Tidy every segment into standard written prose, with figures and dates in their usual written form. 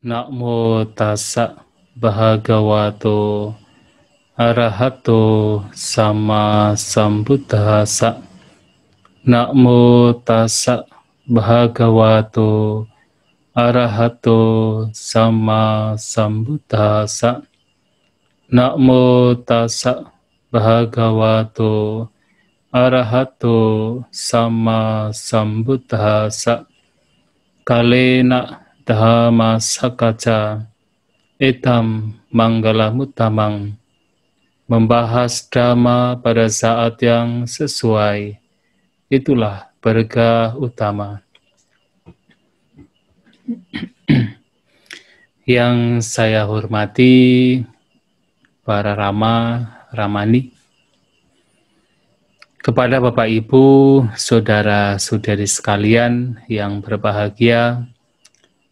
Namo tassa bhagavato arahato sama sambuddhassa. Namo tassa bhagavato arahato sama sambuddhassa. Namo tassa bhagavato arahato sama sambuddhassa. Kalena dhamma sakaca etam manggalamuttamang. Membahas dhamma pada saat yang sesuai, itulah berkah utama. Yang saya hormati para Ramani, kepada Bapak Ibu, saudara-saudari sekalian yang berbahagia,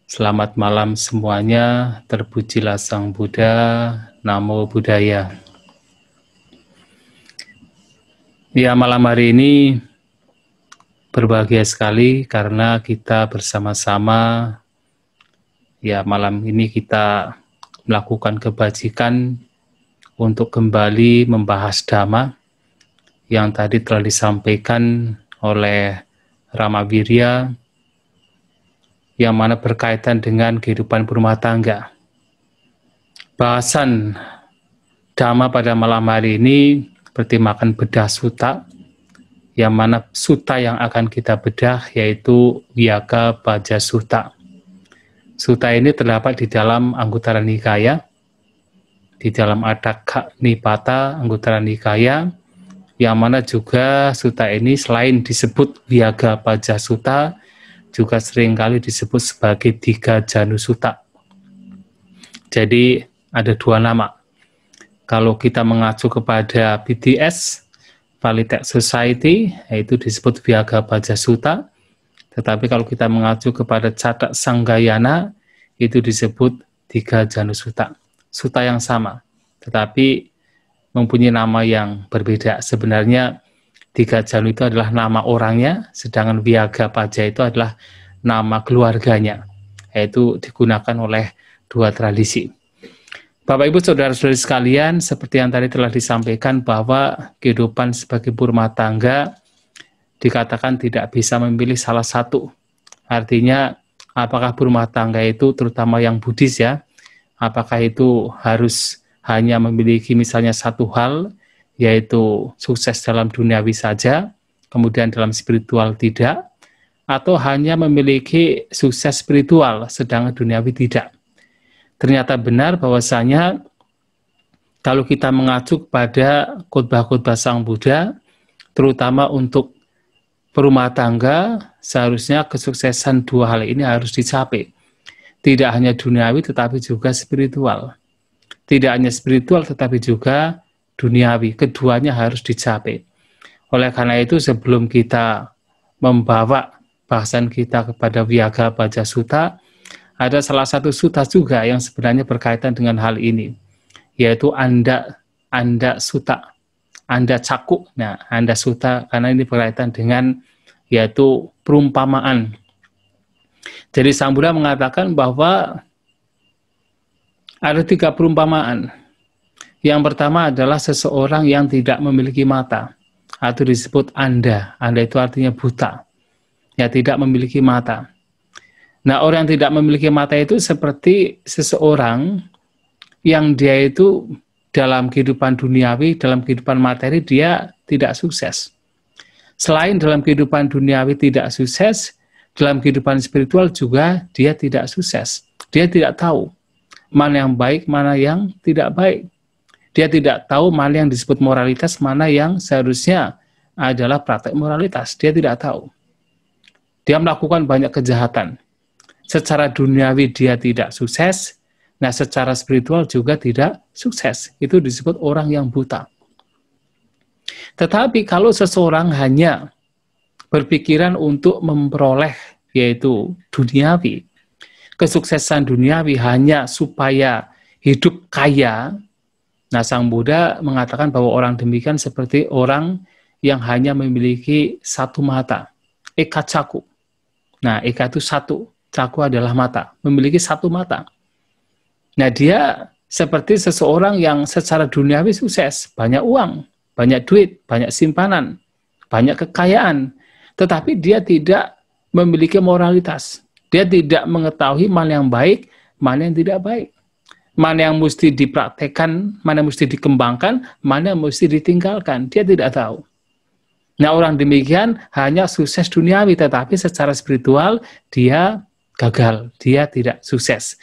selamat malam semuanya, terpujilah Sang Buddha, Namo Buddhaya. Ya, malam hari ini berbahagia sekali karena kita bersama-sama, ya malam ini kita melakukan kebajikan untuk kembali membahas Dhamma yang tadi telah disampaikan oleh Rama Wirya, yang mana berkaitan dengan kehidupan berumah tangga. Bahasan Dhamma pada malam hari ini bertemakan bedah sutta, yang mana sutta yang akan kita bedah yaitu Viyagga Bhaja Sutta. Sutta ini terdapat di dalam Anguttara Nikaya, di dalam Atthakka Nipata Anguttara Nikaya, yang mana juga sutta ini selain disebut Viyagga Bhaja Sutta, juga seringkali disebut sebagai Digha Janu Sutta. Jadi ada dua nama. Kalau kita mengacu kepada BTS, Pali Text Society, yaitu disebut Viyagga Bhaja Sutta. Tetapi kalau kita mengacu kepada Cadak Sanggayana, itu disebut Digha Janu Sutta. Sutta yang sama, tetapi mempunyai nama yang berbeda. Sebenarnya Digha Janu itu adalah nama orangnya, sedangkan Viyagga Bhaja itu adalah nama keluarganya, yaitu digunakan oleh dua tradisi. Bapak Ibu saudara-saudari sekalian, seperti yang tadi telah disampaikan bahwa kehidupan sebagai berumah tangga dikatakan tidak bisa memilih salah satu. Artinya, apakah berumah tangga itu terutama yang Buddhis ya, apakah itu harus hanya memiliki misalnya satu hal, yaitu sukses dalam duniawi saja, kemudian dalam spiritual tidak, atau hanya memiliki sukses spiritual, sedangkan duniawi tidak. Ternyata benar bahwasanya kalau kita mengacu pada khotbah-khotbah Sang Buddha, terutama untuk berumah tangga, seharusnya kesuksesan dua hal ini harus dicapai. Tidak hanya duniawi, tetapi juga spiritual. Tidak hanya spiritual, tetapi juga duniawi. Keduanya harus dicapai. Oleh karena itu, sebelum kita membawa bahasan kita kepada Viyagga Bhaja Sutta, ada salah satu sutta juga yang sebenarnya berkaitan dengan hal ini, yaitu Anda Sutta, Anda Caku. Nah, Anda Sutta, karena ini berkaitan dengan yaitu perumpamaan. Jadi Sang Buddha mengatakan bahwa ada 3 perumpamaan. Yang pertama adalah seseorang yang tidak memiliki mata, atau disebut Anda. Anda itu artinya buta, ya tidak memiliki mata. Nah, orang yang tidak memiliki mata itu seperti seseorang yang dia itu dalam kehidupan duniawi, dalam kehidupan materi dia tidak sukses. Selain dalam kehidupan duniawi tidak sukses, dalam kehidupan spiritual juga dia tidak sukses. Dia tidak tahu mana yang baik, mana yang tidak baik. Dia tidak tahu mana yang disebut moralitas, mana yang seharusnya adalah praktek moralitas. Dia tidak tahu. Dia melakukan banyak kejahatan. Secara duniawi dia tidak sukses, nah secara spiritual juga tidak sukses. Itu disebut orang yang buta. Tetapi kalau seseorang hanya berpikiran untuk memperoleh yaitu duniawi, kesuksesan duniawi hanya supaya hidup kaya, nah Sang Buddha mengatakan bahwa orang demikian seperti orang yang hanya memiliki satu mata, eka caku. Nah, eka itu satu, caku adalah mata, memiliki satu mata. Nah, dia seperti seseorang yang secara duniawi sukses, banyak uang, banyak duit, banyak simpanan, banyak kekayaan, tetapi dia tidak memiliki moralitas. Dia tidak mengetahui mana yang baik, mana yang tidak baik. Mana yang mesti dipraktekkan, mana yang mesti dikembangkan, mana yang mesti ditinggalkan. Dia tidak tahu. Nah, orang demikian hanya sukses duniawi, tetapi secara spiritual dia gagal, dia tidak sukses.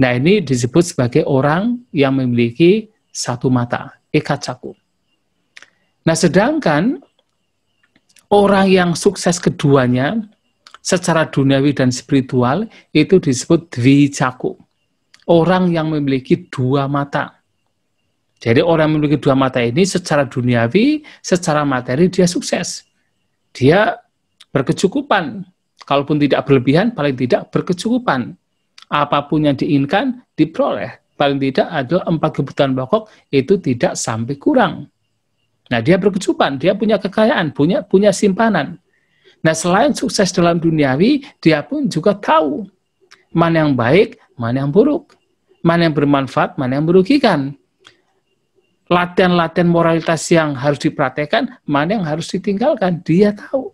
Nah, ini disebut sebagai orang yang memiliki satu mata, eka caku. Nah, sedangkan orang yang sukses keduanya, secara duniawi dan spiritual, itu disebut dwi-caku. Orang yang memiliki dua mata. Jadi orang yang memiliki dua mata ini secara duniawi, secara materi dia sukses. Dia berkecukupan. Kalaupun tidak berlebihan, paling tidak berkecukupan. Apapun yang diinginkan, diperoleh. Paling tidak adalah 4 kebutuhan pokok itu tidak sampai kurang. Nah, dia berkecukupan, dia punya kekayaan, punya simpanan. Nah, selain sukses dalam duniawi, dia pun juga tahu mana yang baik, mana yang buruk, mana yang bermanfaat, mana yang merugikan. Latihan-latihan moralitas yang harus dipraktekkan, mana yang harus ditinggalkan, dia tahu.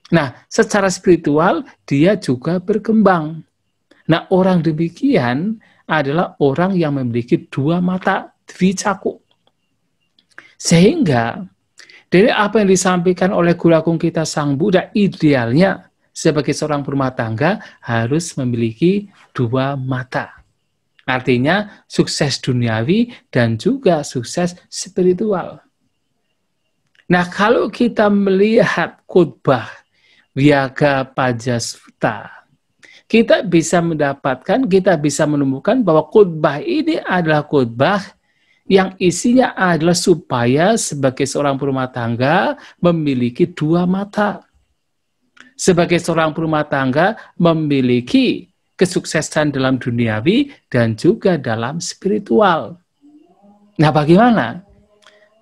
Nah, secara spiritual, dia juga berkembang. Nah, orang demikian adalah orang yang memiliki dua mata, dwi-caku. Sehingga, dari apa yang disampaikan oleh Guru Agung kita Sang Buddha, idealnya sebagai seorang berumah tangga harus memiliki dua mata. Artinya sukses duniawi dan juga sukses spiritual. Nah, kalau kita melihat khotbah Vyagapajja Sutta, kita bisa menemukan bahwa khotbah ini adalah khotbah yang isinya adalah supaya sebagai seorang berumah tangga memiliki dua mata. Sebagai seorang berumah tangga memiliki kesuksesan dalam duniawi dan juga dalam spiritual. Nah, bagaimana?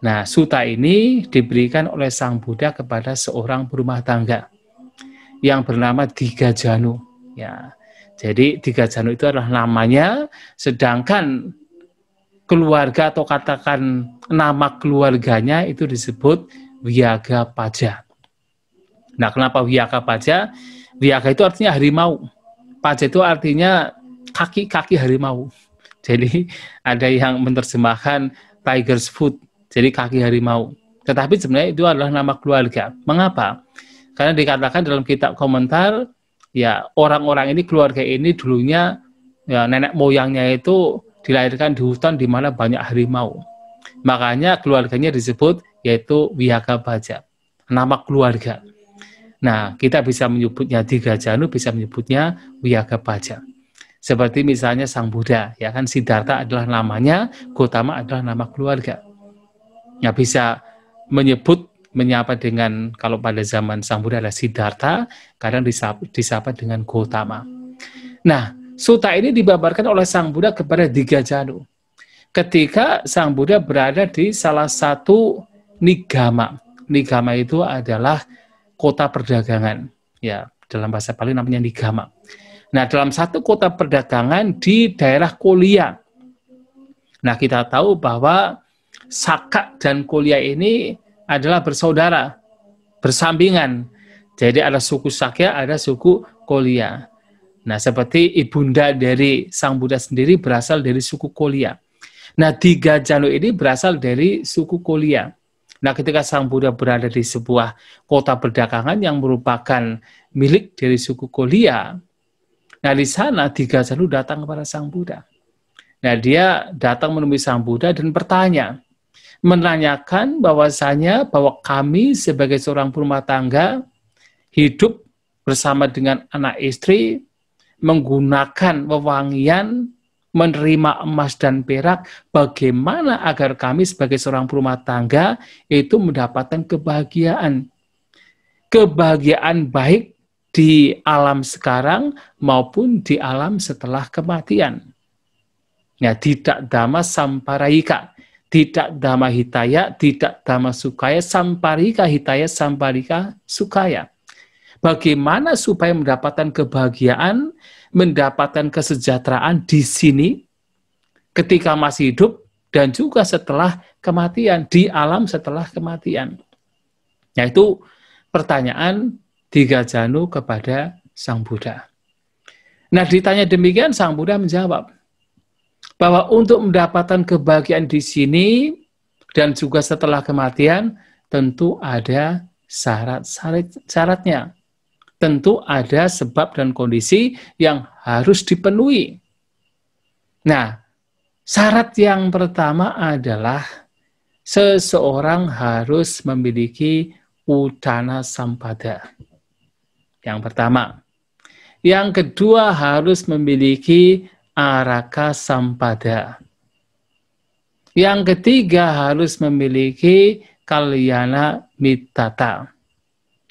Nah, sutta ini diberikan oleh Sang Buddha kepada seorang berumah tangga yang bernama Digajanu. Ya, jadi Digajanu itu adalah namanya, sedangkan keluarga atau katakan nama keluarganya itu disebut Vyagapajja. Nah, kenapa Vyagapajja? Vyaga itu artinya harimau. Paja itu artinya kaki-kaki harimau. Jadi ada yang menerjemahkan tiger's foot, jadi kaki harimau. Tetapi sebenarnya itu adalah nama keluarga. Mengapa? Karena dikatakan dalam kitab komentar, ya orang-orang ini, keluarga ini dulunya, ya nenek moyangnya itu dilahirkan di hutan di mana banyak harimau. Makanya keluarganya disebut yaitu Vyagapajja, nama keluarga. Nah, kita bisa menyebutnya Digajanu, bisa menyebutnya Vyagapajja. Seperti misalnya Sang Buddha, ya kan, Siddhartha adalah namanya, Gotama adalah nama keluarga. Ya, bisa menyapa dengan, kalau pada zaman Sang Buddha adalah Siddhartha, kadang disapa dengan Gotama. Nah, sutta ini dibabarkan oleh Sang Buddha kepada Digajanu. Ketika Sang Buddha berada di salah satu nigama. Nigama itu adalah kota perdagangan, ya dalam bahasa Pali namanya nigama. Nah, dalam satu kota perdagangan di daerah Kolia. Nah, kita tahu bahwa Saka dan Kolia ini adalah bersaudara, bersampingan. Jadi ada suku Sakya, ada suku Kolia. Nah, seperti ibunda dari Sang Buddha sendiri berasal dari suku Kolia. Nah, Digajanu ini berasal dari suku Kolia. Nah, ketika Sang Buddha berada di sebuah kota perdagangan yang merupakan milik dari suku Kolia, nah di sana Digajanu datang kepada Sang Buddha. Nah, dia datang menemui Sang Buddha dan menanyakan bahwasanya bahwa kami sebagai seorang berumah tangga hidup bersama dengan anak istri, menggunakan wewangian, menerima emas dan perak, bagaimana agar kami sebagai seorang berumah tangga itu mendapatkan kebahagiaan. Kebahagiaan baik di alam sekarang maupun di alam setelah kematian. Ya, tidak dhamma samparayika, tidak dhamma hitaya, tidak dhamma sukaya, samparika hitaya, samparika sukaya. Bagaimana supaya mendapatkan kebahagiaan, mendapatkan kesejahteraan di sini, ketika masih hidup dan juga setelah kematian, di alam setelah kematian. Yaitu pertanyaan Digajanu kepada Sang Buddha. Nah, ditanya demikian, Sang Buddha menjawab bahwa untuk mendapatkan kebahagiaan di sini dan juga setelah kematian, tentu ada syaratnya. Tentu ada sebab dan kondisi yang harus dipenuhi. Nah, syarat yang pertama adalah seseorang harus memiliki Udana Sampada. Yang pertama. Yang kedua harus memiliki Araka Sampada. Yang ketiga harus memiliki Kalyana Mittata.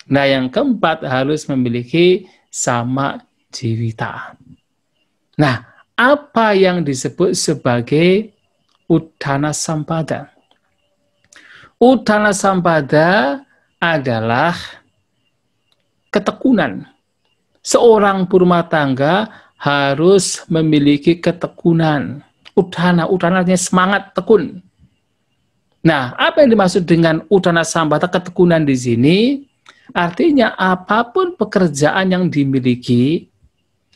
Nah, yang keempat harus memiliki Sama Jiwita. Nah, apa yang disebut sebagai Udana Sampada? Udana Sampada adalah ketekunan. Seorang berumah tangga harus memiliki ketekunan. Udana artinya semangat, tekun. Nah, apa yang dimaksud dengan Udana Sampada, ketekunan di sini? Artinya apapun pekerjaan yang dimiliki,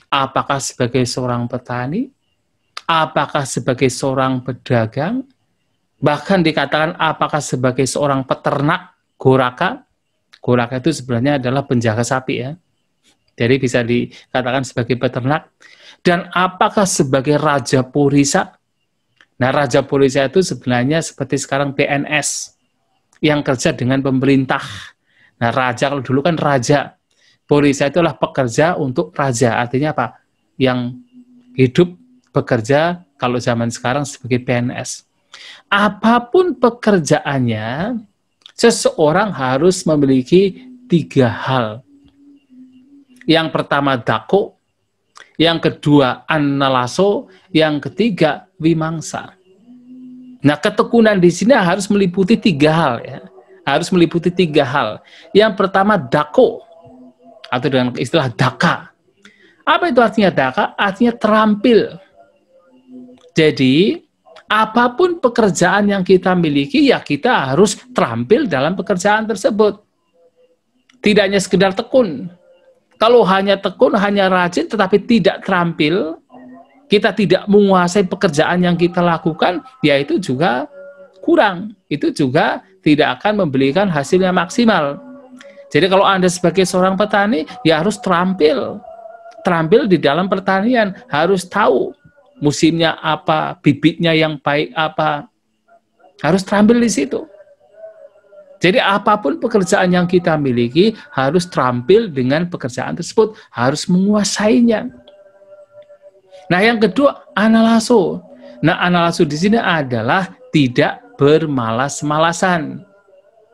apakah sebagai seorang petani, apakah sebagai seorang pedagang, bahkan dikatakan apakah sebagai seorang peternak, goraka. Goraka itu sebenarnya adalah penjaga sapi ya. Jadi bisa dikatakan sebagai peternak. Dan apakah sebagai Raja Purisa? Nah, Raja Purisa itu sebenarnya seperti sekarang PNS yang kerja dengan pemerintah. Nah, raja kalau dulu kan raja. Purisa itulah pekerja untuk raja. Artinya apa? Yang hidup bekerja kalau zaman sekarang sebagai PNS. Apapun pekerjaannya, seseorang harus memiliki 3 hal. Yang pertama dako, yang kedua analaso, yang ketiga wimangsa. Nah, ketekunan di sini harus meliputi 3 hal ya. Harus meliputi 3 hal. Yang pertama dako, atau dengan istilah daka. Apa itu artinya daka? Artinya terampil. Jadi, apapun pekerjaan yang kita miliki, ya kita harus terampil dalam pekerjaan tersebut. Tidak hanya sekedar tekun. Kalau hanya tekun, hanya rajin, tetapi tidak terampil, kita tidak menguasai pekerjaan yang kita lakukan, ya itu juga kurang. Itu juga tidak akan memberikan hasilnya maksimal. Jadi kalau Anda sebagai seorang petani, ya harus terampil. Terampil di dalam pertanian, harus tahu musimnya apa, bibitnya yang baik apa. Harus terampil di situ. Jadi apapun pekerjaan yang kita miliki harus terampil dengan pekerjaan tersebut, harus menguasainya. Nah, yang kedua analaso. Nah, analaso di sini adalah tidak bermalas-malasan.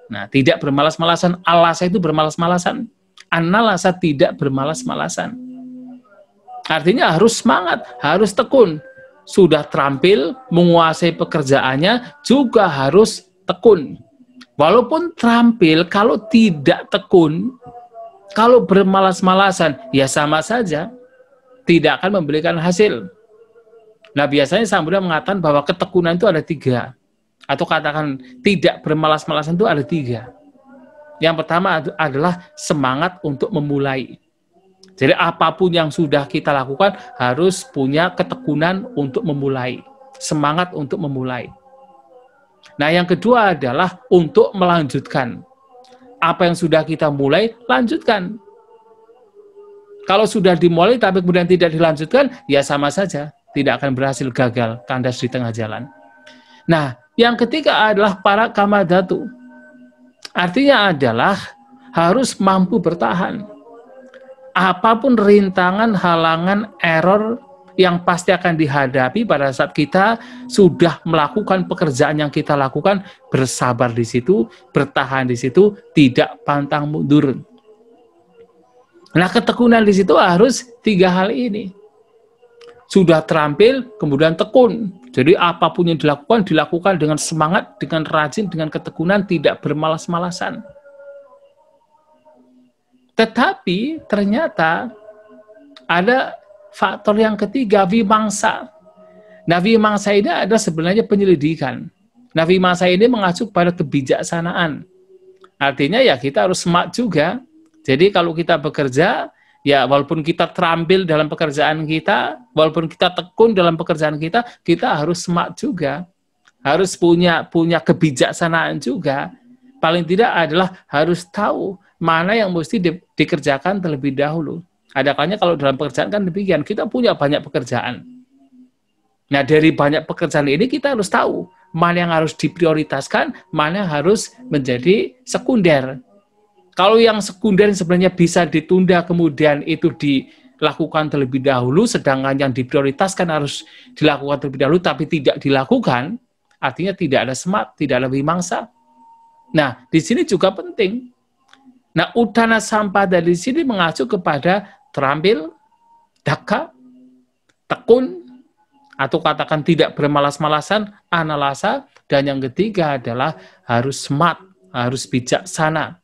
Nah, tidak bermalas-malasan, alasa itu bermalas-malasan. Analasa tidak bermalas-malasan. Artinya harus semangat, harus tekun. Sudah terampil, menguasai pekerjaannya, juga harus tekun. Walaupun terampil, kalau tidak tekun, kalau bermalas-malasan, ya sama saja, tidak akan memberikan hasil. Nah, biasanya Sang Buddha mengatakan bahwa ketekunan itu ada 3. Atau katakan tidak bermalas-malasan itu ada 3. Yang pertama adalah semangat untuk memulai. Jadi apapun yang sudah kita lakukan harus punya ketekunan untuk memulai. Semangat untuk memulai. Nah, yang kedua adalah untuk melanjutkan. Apa yang sudah kita mulai, lanjutkan. Kalau sudah dimulai tapi kemudian tidak dilanjutkan, ya sama saja. Tidak akan berhasil, gagal, kandas di tengah jalan. Nah, yang ketiga adalah para kamadhatu. Artinya adalah harus mampu bertahan. Apapun rintangan, halangan, error yang pasti akan dihadapi pada saat kita sudah melakukan pekerjaan yang kita lakukan, bersabar di situ, bertahan di situ, tidak pantang mundur. Nah, ketekunan di situ harus 3 hal ini. Sudah terampil, kemudian tekun. Jadi apapun yang dilakukan dengan semangat, dengan rajin, dengan ketekunan, tidak bermalas-malasan. Tetapi ternyata ada faktor yang ketiga, vimangsa. Nafi mangsa ini adalah sebenarnya penyelidikan. Nafi mangsa ini mengacu pada kebijaksanaan. Artinya ya kita harus smart juga. Jadi kalau kita bekerja, ya walaupun kita terampil dalam pekerjaan kita, walaupun kita tekun dalam pekerjaan kita, kita harus smart juga. Harus punya kebijaksanaan juga. Paling tidak adalah harus tahu mana yang mesti dikerjakan terlebih dahulu. Ada kalanya kalau dalam pekerjaan kan demikian, kita punya banyak pekerjaan. Nah, dari banyak pekerjaan ini kita harus tahu mana yang harus diprioritaskan, mana yang harus menjadi sekunder. Kalau yang sekunder sebenarnya bisa ditunda kemudian itu dilakukan terlebih dahulu, sedangkan yang diprioritaskan harus dilakukan terlebih dahulu tapi tidak dilakukan, artinya tidak ada smart, tidak ada wimangsa. Nah, di sini juga penting. Nah, Uddhana Sampada di sini mengacu kepada terampil, daka, tekun, atau katakan tidak bermalas-malasan, analasa, dan yang ketiga adalah harus smart, harus bijaksana,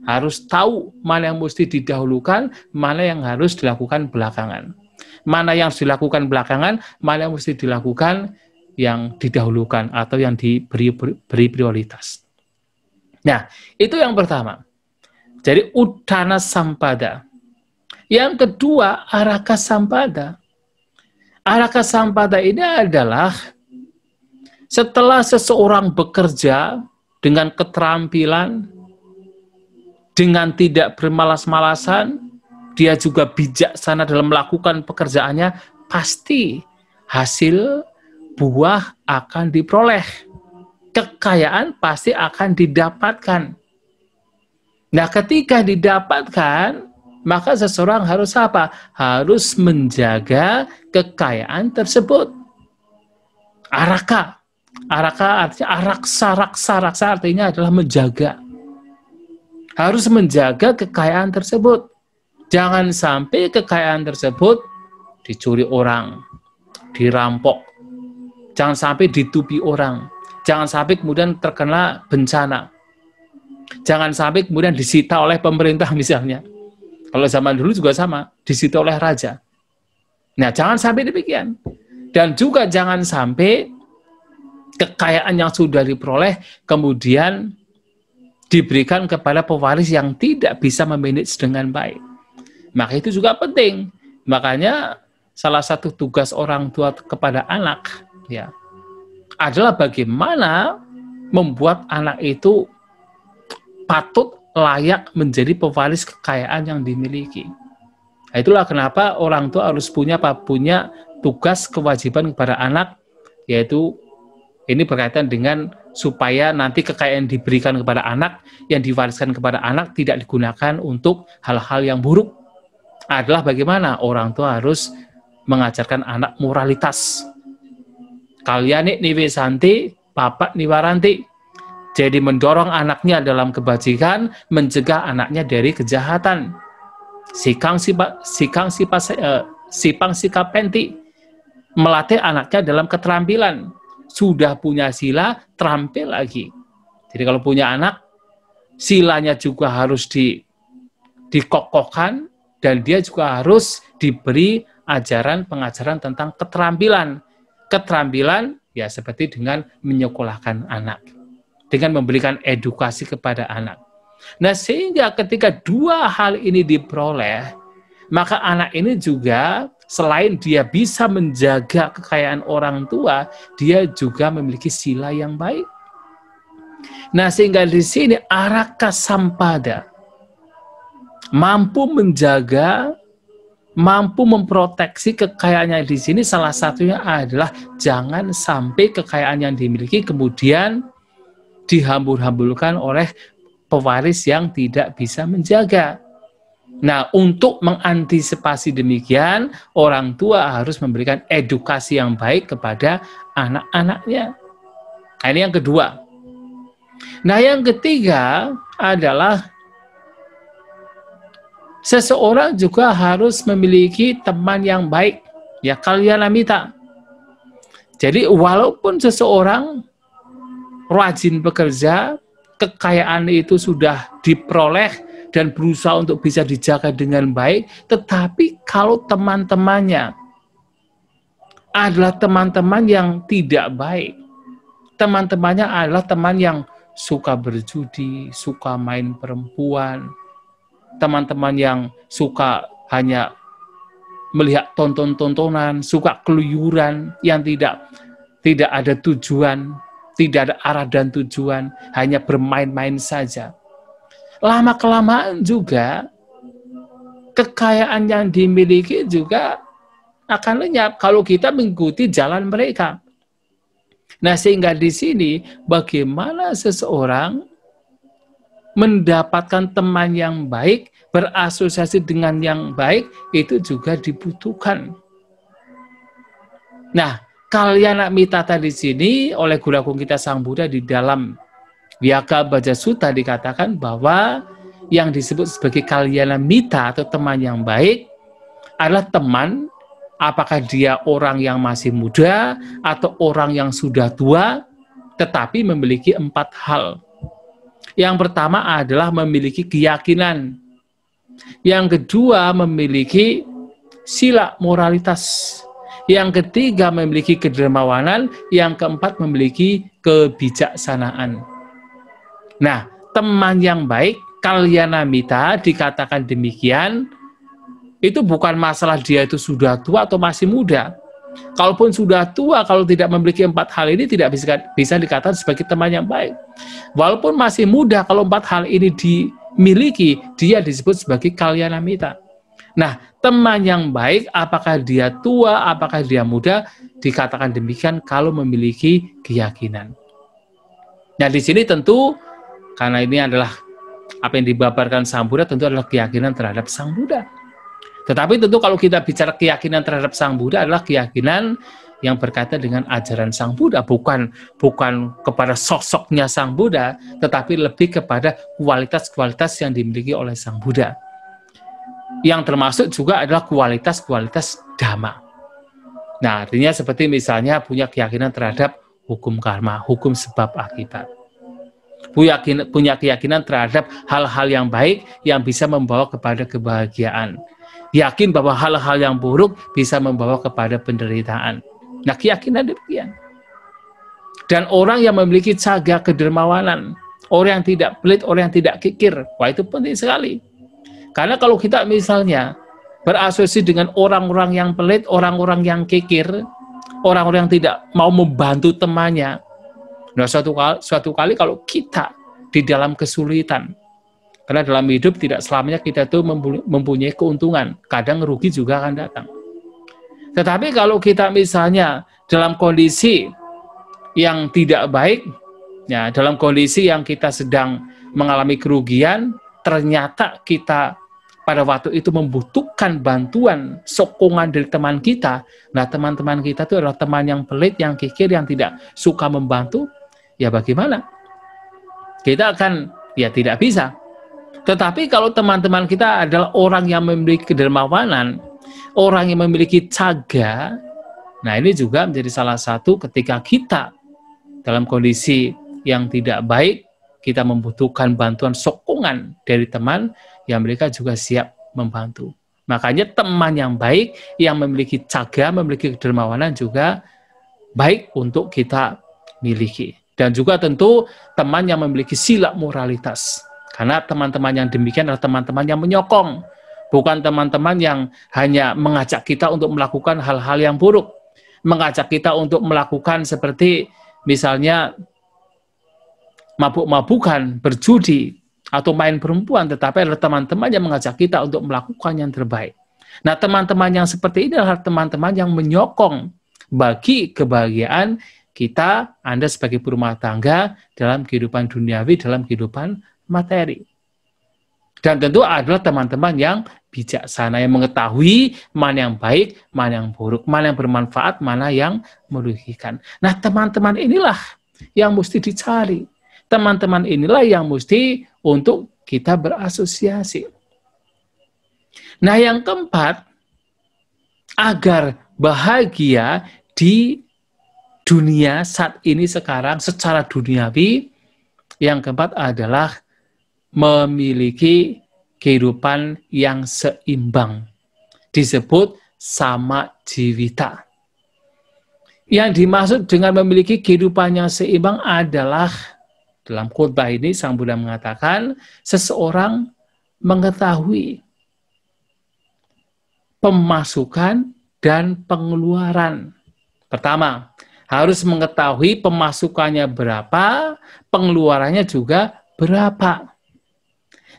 harus tahu mana yang mesti didahulukan, mana yang harus dilakukan belakangan. Mana yang harus dilakukan belakangan, mana yang mesti dilakukan yang didahulukan atau yang diberi prioritas. Nah, itu yang pertama. Jadi Uddhana Sampada. Yang kedua, Araka Sampada. Araka Sampada ini adalah setelah seseorang bekerja dengan keterampilan, dengan tidak bermalas-malasan, dia juga bijaksana dalam melakukan pekerjaannya, pasti hasil buah akan diperoleh. Kekayaan pasti akan didapatkan. Nah, ketika didapatkan, maka seseorang harus apa? Harus menjaga kekayaan tersebut. Araka. Araka artinya araksa, raksa artinya adalah menjaga. Harus menjaga kekayaan tersebut. Jangan sampai kekayaan tersebut dicuri orang, dirampok. Jangan sampai ditupi orang. Jangan sampai kemudian terkena bencana. Jangan sampai kemudian disita oleh pemerintah misalnya. Kalau zaman dulu juga sama, disita oleh raja. Nah, jangan sampai demikian. Dan juga jangan sampai kekayaan yang sudah diperoleh kemudian diberikan kepada pewaris yang tidak bisa memanage dengan baik. Maka itu juga penting. Makanya salah satu tugas orang tua kepada anak ya adalah bagaimana membuat anak itu patut layak menjadi pewaris kekayaan yang dimiliki. Nah, itulah kenapa orang tua harus punya tugas kewajiban kepada anak, yaitu ini berkaitan dengan supaya nanti kekayaan diberikan kepada anak, yang diwariskan kepada anak tidak digunakan untuk hal-hal yang buruk. Adalah bagaimana orang tua harus mengajarkan anak moralitas. Kalyani niwesanti, papat niwaranti. Jadi mendorong anaknya dalam kebajikan, mencegah anaknya dari kejahatan. Sipang sikapenti, melatih anaknya dalam keterampilan. Sudah punya sila, terampil lagi. Jadi kalau punya anak, silanya juga harus dikokohkan, dan dia juga harus diberi pengajaran tentang keterampilan. Keterampilan ya seperti dengan menyekolahkan anak, dengan memberikan edukasi kepada anak. Nah, sehingga ketika dua hal ini diperoleh, maka anak ini juga selain dia bisa menjaga kekayaan orang tua, dia juga memiliki sila yang baik. Nah, sehingga di sini Araka Sampada mampu menjaga, mampu memproteksi kekayaannya di sini. Salah satunya adalah jangan sampai kekayaan yang dimiliki kemudian dihambur-hamburkan oleh pewaris yang tidak bisa menjaga. Nah, untuk mengantisipasi demikian, orang tua harus memberikan edukasi yang baik kepada anak-anaknya. Nah, ini yang kedua. Nah, yang ketiga adalah seseorang juga harus memiliki teman yang baik. Ya, kalyanamita. Jadi, walaupun seseorang rajin bekerja, kekayaan itu sudah diperoleh dan berusaha untuk bisa dijaga dengan baik, tetapi kalau teman-temannya adalah teman-teman yang tidak baik. Teman-temannya adalah teman yang suka berjudi, suka main perempuan, teman-teman yang suka hanya melihat tonton-tontonan, suka keluyuran yang tidak ada tujuan, tidak ada arah dan tujuan, hanya bermain-main saja. Lama-kelamaan juga kekayaan yang dimiliki juga akan lenyap kalau kita mengikuti jalan mereka. Nah, sehingga di sini bagaimana seseorang mendapatkan teman yang baik, berasosiasi dengan yang baik, itu juga dibutuhkan. Nah, Kalyana Mitata di sini oleh Guru Agung kita Sang Buddha di dalam Viyaka Bhaja Sutta dikatakan bahwa yang disebut sebagai Kalyana Mita atau teman yang baik adalah teman, apakah dia orang yang masih muda atau orang yang sudah tua, tetapi memiliki 4 hal. Yang pertama adalah memiliki keyakinan. Yang kedua memiliki sila moralitas. Yang ketiga memiliki kedermawanan. Yang keempat memiliki kebijaksanaan. Nah, teman yang baik, Kalyana Mita dikatakan demikian, itu bukan masalah dia itu sudah tua atau masih muda. Kalaupun sudah tua, kalau tidak memiliki 4 hal ini tidak bisa dikatakan sebagai teman yang baik. Walaupun masih muda, kalau 4 hal ini dimiliki, dia disebut sebagai Kalyana Mita. Nah, teman yang baik, apakah dia tua, apakah dia muda, dikatakan demikian kalau memiliki keyakinan. Nah, di sini tentu, karena ini adalah apa yang dibabarkan Sang Buddha, tentu adalah keyakinan terhadap Sang Buddha. Tetapi tentu kalau kita bicara keyakinan terhadap Sang Buddha adalah keyakinan yang berkaitan dengan ajaran Sang Buddha, bukan kepada sosoknya Sang Buddha, tetapi lebih kepada kualitas-kualitas yang dimiliki oleh Sang Buddha. Yang termasuk juga adalah kualitas-kualitas Dhamma. Nah, artinya seperti misalnya punya keyakinan terhadap hukum karma, hukum sebab akibat. Punya keyakinan terhadap hal-hal yang baik yang bisa membawa kepada kebahagiaan. Yakin bahwa hal-hal yang buruk bisa membawa kepada penderitaan. Nah, keyakinan demikian. Dan orang yang memiliki caga kedermawanan, orang yang tidak pelit, orang yang tidak kikir, wah itu penting sekali. Karena kalau kita misalnya berasosiasi dengan orang-orang yang pelit, orang-orang yang kikir, orang-orang yang tidak mau membantu temannya, nah suatu kali kalau kita di dalam kesulitan, karena dalam hidup tidak selamanya kita itu mempunyai keuntungan. Kadang rugi juga akan datang. Tetapi kalau kita misalnya dalam kondisi yang tidak baik, ya, dalam kondisi yang kita sedang mengalami kerugian, ternyata kita pada waktu itu membutuhkan bantuan, sokongan dari teman kita. Nah, teman-teman kita itu adalah teman yang pelit, yang kikir, yang tidak suka membantu. Ya bagaimana? Kita akan, ya tidak bisa. Tetapi kalau teman-teman kita adalah orang yang memiliki kedermawanan, orang yang memiliki caga, nah ini juga menjadi salah satu ketika kita dalam kondisi yang tidak baik, kita membutuhkan bantuan sokongan dari teman yang mereka juga siap membantu. Makanya teman yang baik, yang memiliki caga, memiliki kedermawanan juga baik untuk kita miliki. Dan juga tentu teman yang memiliki sila moralitas. Karena teman-teman yang demikian adalah teman-teman yang menyokong. Bukan teman-teman yang hanya mengajak kita untuk melakukan hal-hal yang buruk. Mengajak kita untuk melakukan seperti misalnya mabuk-mabukan, berjudi, atau main perempuan. Tetapi adalah teman-teman yang mengajak kita untuk melakukan yang terbaik. Nah, teman-teman yang seperti ini adalah teman-teman yang menyokong bagi kebahagiaan kita, Anda sebagai berumah tangga dalam kehidupan duniawi, dalam kehidupan materi. Dan tentu adalah teman-teman yang bijaksana, yang mengetahui mana yang baik, mana yang buruk, mana yang bermanfaat, mana yang merugikan. Nah, teman-teman inilah yang mesti dicari. Teman-teman inilah yang mesti untuk kita berasosiasi. Nah, yang keempat, agar bahagia di dunia saat ini sekarang secara duniawi, yang keempat adalah memiliki kehidupan yang seimbang. Disebut sama jivita. Yang dimaksud dengan memiliki kehidupan yang seimbang adalah, dalam khotbah ini Sang Buddha mengatakan, seseorang mengetahui pemasukan dan pengeluaran. Pertama, harus mengetahui pemasukannya berapa, pengeluarannya juga berapa.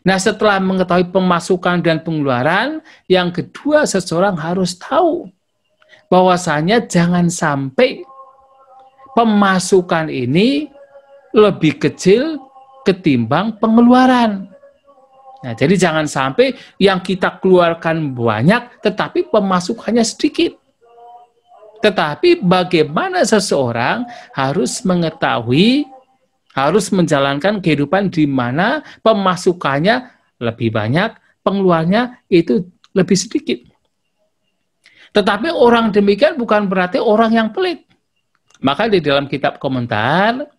Nah, setelah mengetahui pemasukan dan pengeluaran, yang kedua seseorang harus tahu bahwasanya jangan sampai pemasukan ini lebih kecil ketimbang pengeluaran. Nah, jadi jangan sampai yang kita keluarkan banyak tetapi pemasukannya sedikit. Tetapi bagaimana seseorang harus mengetahui, harus menjalankan kehidupan di mana pemasukannya lebih banyak, pengeluarannya itu lebih sedikit. Tetapi orang demikian bukan berarti orang yang pelit. Maka di dalam kitab komentar,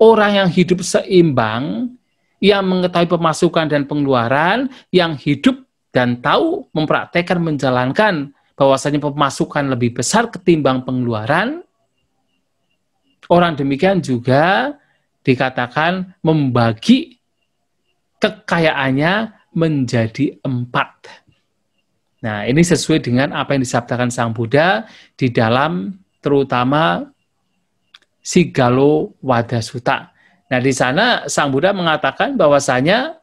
orang yang hidup seimbang, yang mengetahui pemasukan dan pengeluaran, yang hidup dan tahu mempraktekkan menjalankan bahwasanya pemasukan lebih besar ketimbang pengeluaran, orang demikian juga dikatakan membagi kekayaannya menjadi 4. Nah, ini sesuai dengan apa yang disabdakan Sang Buddha di dalam terutama Sigalo Wada Sutta. Nah, di sana Sang Buddha mengatakan bahwasanya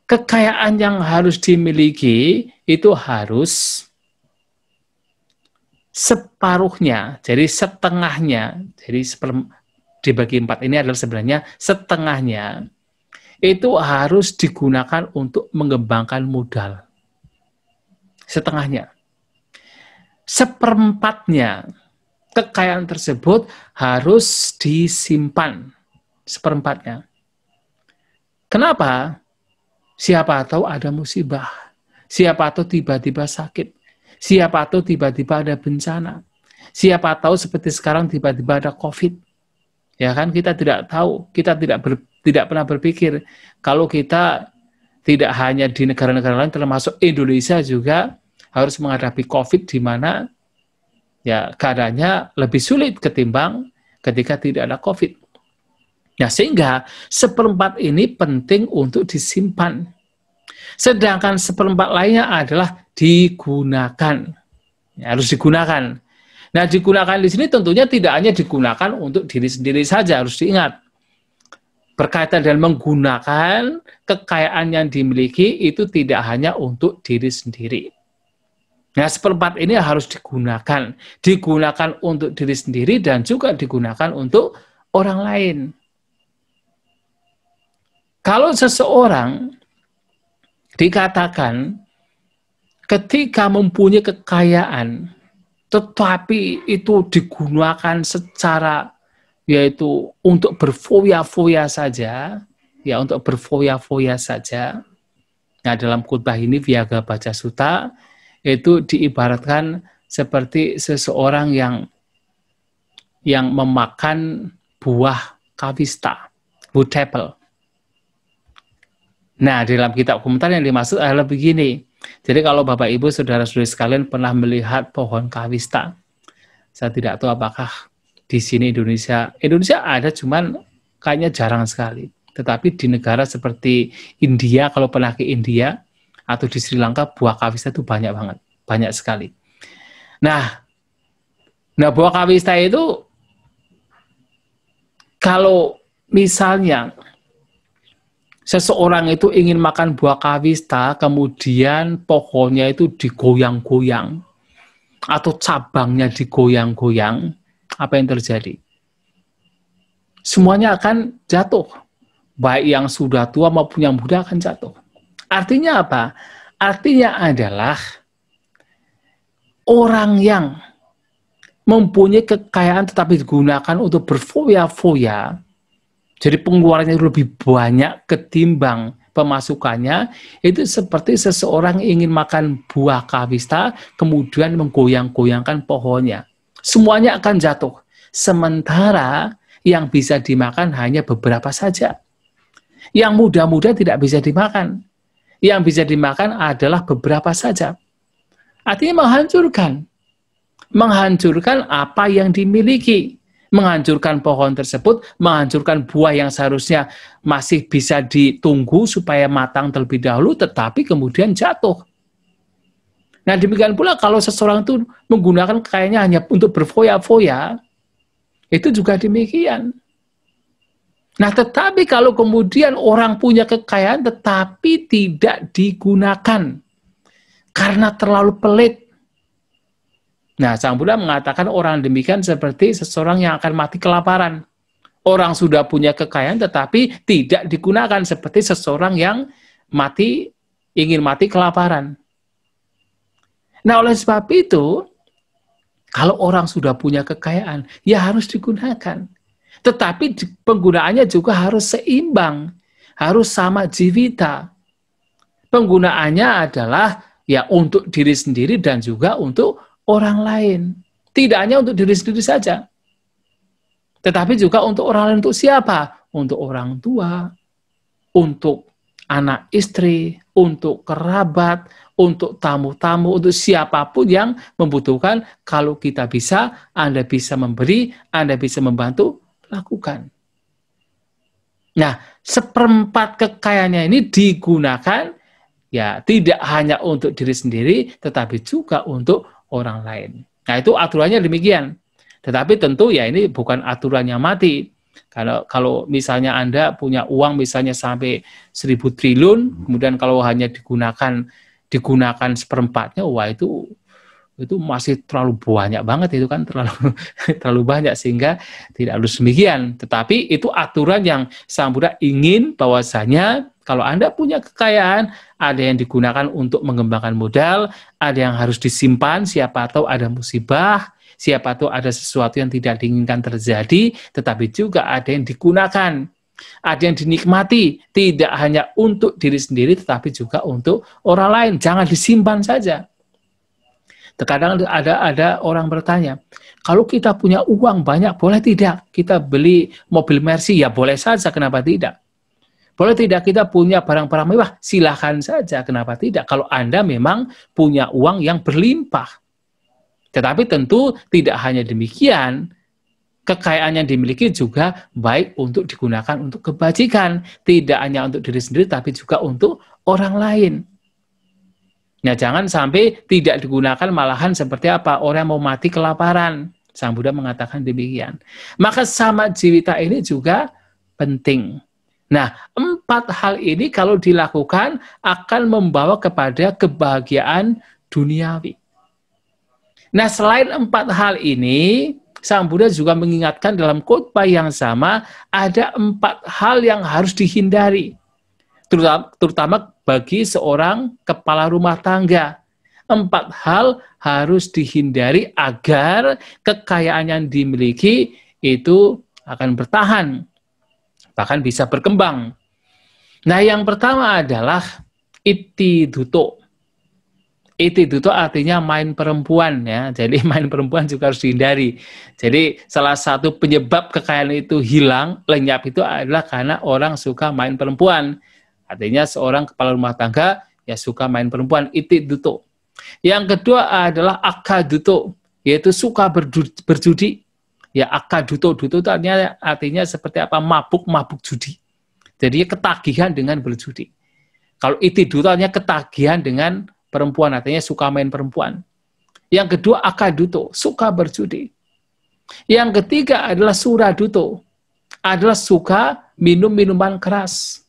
kekayaan yang harus dimiliki itu harus separuhnya, jadi setengahnya, jadi dibagi 4 ini adalah sebenarnya setengahnya itu harus digunakan untuk mengembangkan modal. Setengahnya. Seperempatnya kekayaan tersebut harus disimpan. Seperempatnya. Kenapa? Siapa tahu ada musibah. Siapa tahu tiba-tiba sakit. Siapa tahu tiba-tiba ada bencana. Siapa tahu seperti sekarang tiba-tiba ada COVID. Ya kan, kita tidak tahu, kita tidak pernah berpikir kalau kita tidak hanya di negara-negara lain termasuk Indonesia juga harus menghadapi COVID di mana ya keadaannya lebih sulit ketimbang ketika tidak ada COVID. Nah, sehingga seperempat ini penting untuk disimpan. Sedangkan seperempat lainnya adalah digunakan. Ya, harus digunakan. Nah, digunakan di sini tentunya tidak hanya digunakan untuk diri sendiri saja, harus diingat. Berkaitan dengan menggunakan kekayaan yang dimiliki itu tidak hanya untuk diri sendiri. Nah, seperempat ini harus digunakan. Digunakan untuk diri sendiri dan juga digunakan untuk orang lain. Kalau seseorang dikatakan ketika mempunyai kekayaan, tetapi itu digunakan secara yaitu untuk berfoya-foya saja, ya untuk berfoya-foya saja. Nah, dalam khotbah ini Viyagga Baca Sutta itu diibaratkan seperti seseorang yang memakan buah kawista, wood apple. Nah, dalam kitab komentar yang dimaksud adalah begini. Jadi kalau Bapak Ibu saudara-saudari sekalian pernah melihat pohon kawista, saya tidak tahu apakah di sini Indonesia ada, cuman kayaknya jarang sekali. Tetapi di negara seperti India, kalau pernah ke India atau di Sri Lanka, buah kawista itu banyak banget, banyak sekali. Nah buah kawista itu kalau misalnya seseorang itu ingin makan buah kawista, kemudian pohonnya itu digoyang-goyang, atau cabangnya digoyang-goyang, apa yang terjadi? Semuanya akan jatuh. Baik yang sudah tua maupun yang muda akan jatuh. Artinya apa? Artinya adalah orang yang mempunyai kekayaan tetapi digunakan untuk berfoya-foya, jadi pengeluarannya lebih banyak ketimbang pemasukannya, itu seperti seseorang ingin makan buah kawista, kemudian menggoyang-goyangkan pohonnya. Semuanya akan jatuh. Sementara yang bisa dimakan hanya beberapa saja. Yang muda-muda tidak bisa dimakan. Yang bisa dimakan adalah beberapa saja. Artinya menghancurkan. menghancurkan apa yang dimiliki, menghancurkan pohon tersebut, menghancurkan buah yang seharusnya masih bisa ditunggu supaya matang terlebih dahulu, tetapi kemudian jatuh. Nah, demikian pula kalau seseorang itu menggunakan kekayaannya hanya untuk berfoya-foya, itu juga demikian. Nah, tetapi kalau kemudian orang punya kekayaan tetapi tidak digunakan karena terlalu pelit. Nah, Sang Buddha mengatakan orang demikian seperti seseorang yang akan mati kelaparan. Orang sudah punya kekayaan tetapi tidak digunakan seperti seseorang yang ingin mati kelaparan. Nah, oleh sebab itu, kalau orang sudah punya kekayaan, ya harus digunakan. Tetapi penggunaannya juga harus seimbang, harus sama jivita. Penggunaannya adalah ya untuk diri sendiri dan juga untuk orang lain. Tidak hanya untuk diri sendiri saja, tetapi juga untuk orang lain. Untuk siapa? Untuk orang tua, untuk anak istri, untuk kerabat, untuk tamu-tamu, untuk siapapun yang membutuhkan. Kalau kita bisa, Anda bisa memberi, Anda bisa membantu, lakukan. Nah, seperempat kekayaannya ini digunakan ya tidak hanya untuk diri sendiri, tetapi juga untuk orang lain. Nah, itu aturannya demikian. Tetapi tentu ya ini bukan aturan yang mati. Kalau misalnya Anda punya uang misalnya sampai 1.000 triliun, kemudian kalau hanya digunakan seperempatnya, wah itu masih terlalu banyak banget, itu kan terlalu banyak, sehingga tidak harus demikian. Tetapi itu aturan yang Sang Buddha ingin bahwasanya kalau Anda punya kekayaan, ada yang digunakan untuk mengembangkan modal, ada yang harus disimpan, siapa tahu ada musibah, siapa tahu ada sesuatu yang tidak diinginkan terjadi, tetapi juga ada yang digunakan, ada yang dinikmati, tidak hanya untuk diri sendiri, tetapi juga untuk orang lain. Jangan disimpan saja. Terkadang ada orang bertanya, kalau kita punya uang banyak, boleh tidak kita beli mobil Mercy? Ya boleh saja, kenapa tidak? Boleh tidak kita punya barang-barang mewah? Silahkan saja, kenapa tidak? Kalau Anda memang punya uang yang berlimpah. Tetapi tentu tidak hanya demikian, kekayaan yang dimiliki juga baik untuk digunakan untuk kebajikan, tidak hanya untuk diri sendiri, tapi juga untuk orang lain. Nah, jangan sampai tidak digunakan malahan seperti apa? Orang mau mati kelaparan. Sang Buddha mengatakan demikian. Maka sama jivita ini juga penting. Nah, 4 hal ini kalau dilakukan akan membawa kepada kebahagiaan duniawi. Nah, selain 4 hal ini, Sang Buddha juga mengingatkan dalam khotbah yang sama, ada 4 hal yang harus dihindari. Terutama bagi seorang kepala rumah tangga. 4 hal harus dihindari agar kekayaan yang dimiliki itu akan bertahan, bahkan bisa berkembang. Nah, yang pertama adalah iti duto. Iti duto artinya main perempuan, ya. Jadi main perempuan juga harus dihindari. Jadi salah satu penyebab kekayaan itu hilang, lenyap itu adalah karena orang suka main perempuan. Artinya seorang kepala rumah tangga ya suka main perempuan, iti duto. Yang kedua adalah akaduto, yaitu suka berjudi. Ya, akaduto, duto itu artinya seperti apa? Mabuk judi. Jadi ketagihan dengan berjudi. Kalau iti duto artinya ketagihan dengan perempuan, artinya suka main perempuan. Yang kedua akaduto, suka berjudi. Yang ketiga adalah suraduto, adalah suka minum minuman keras.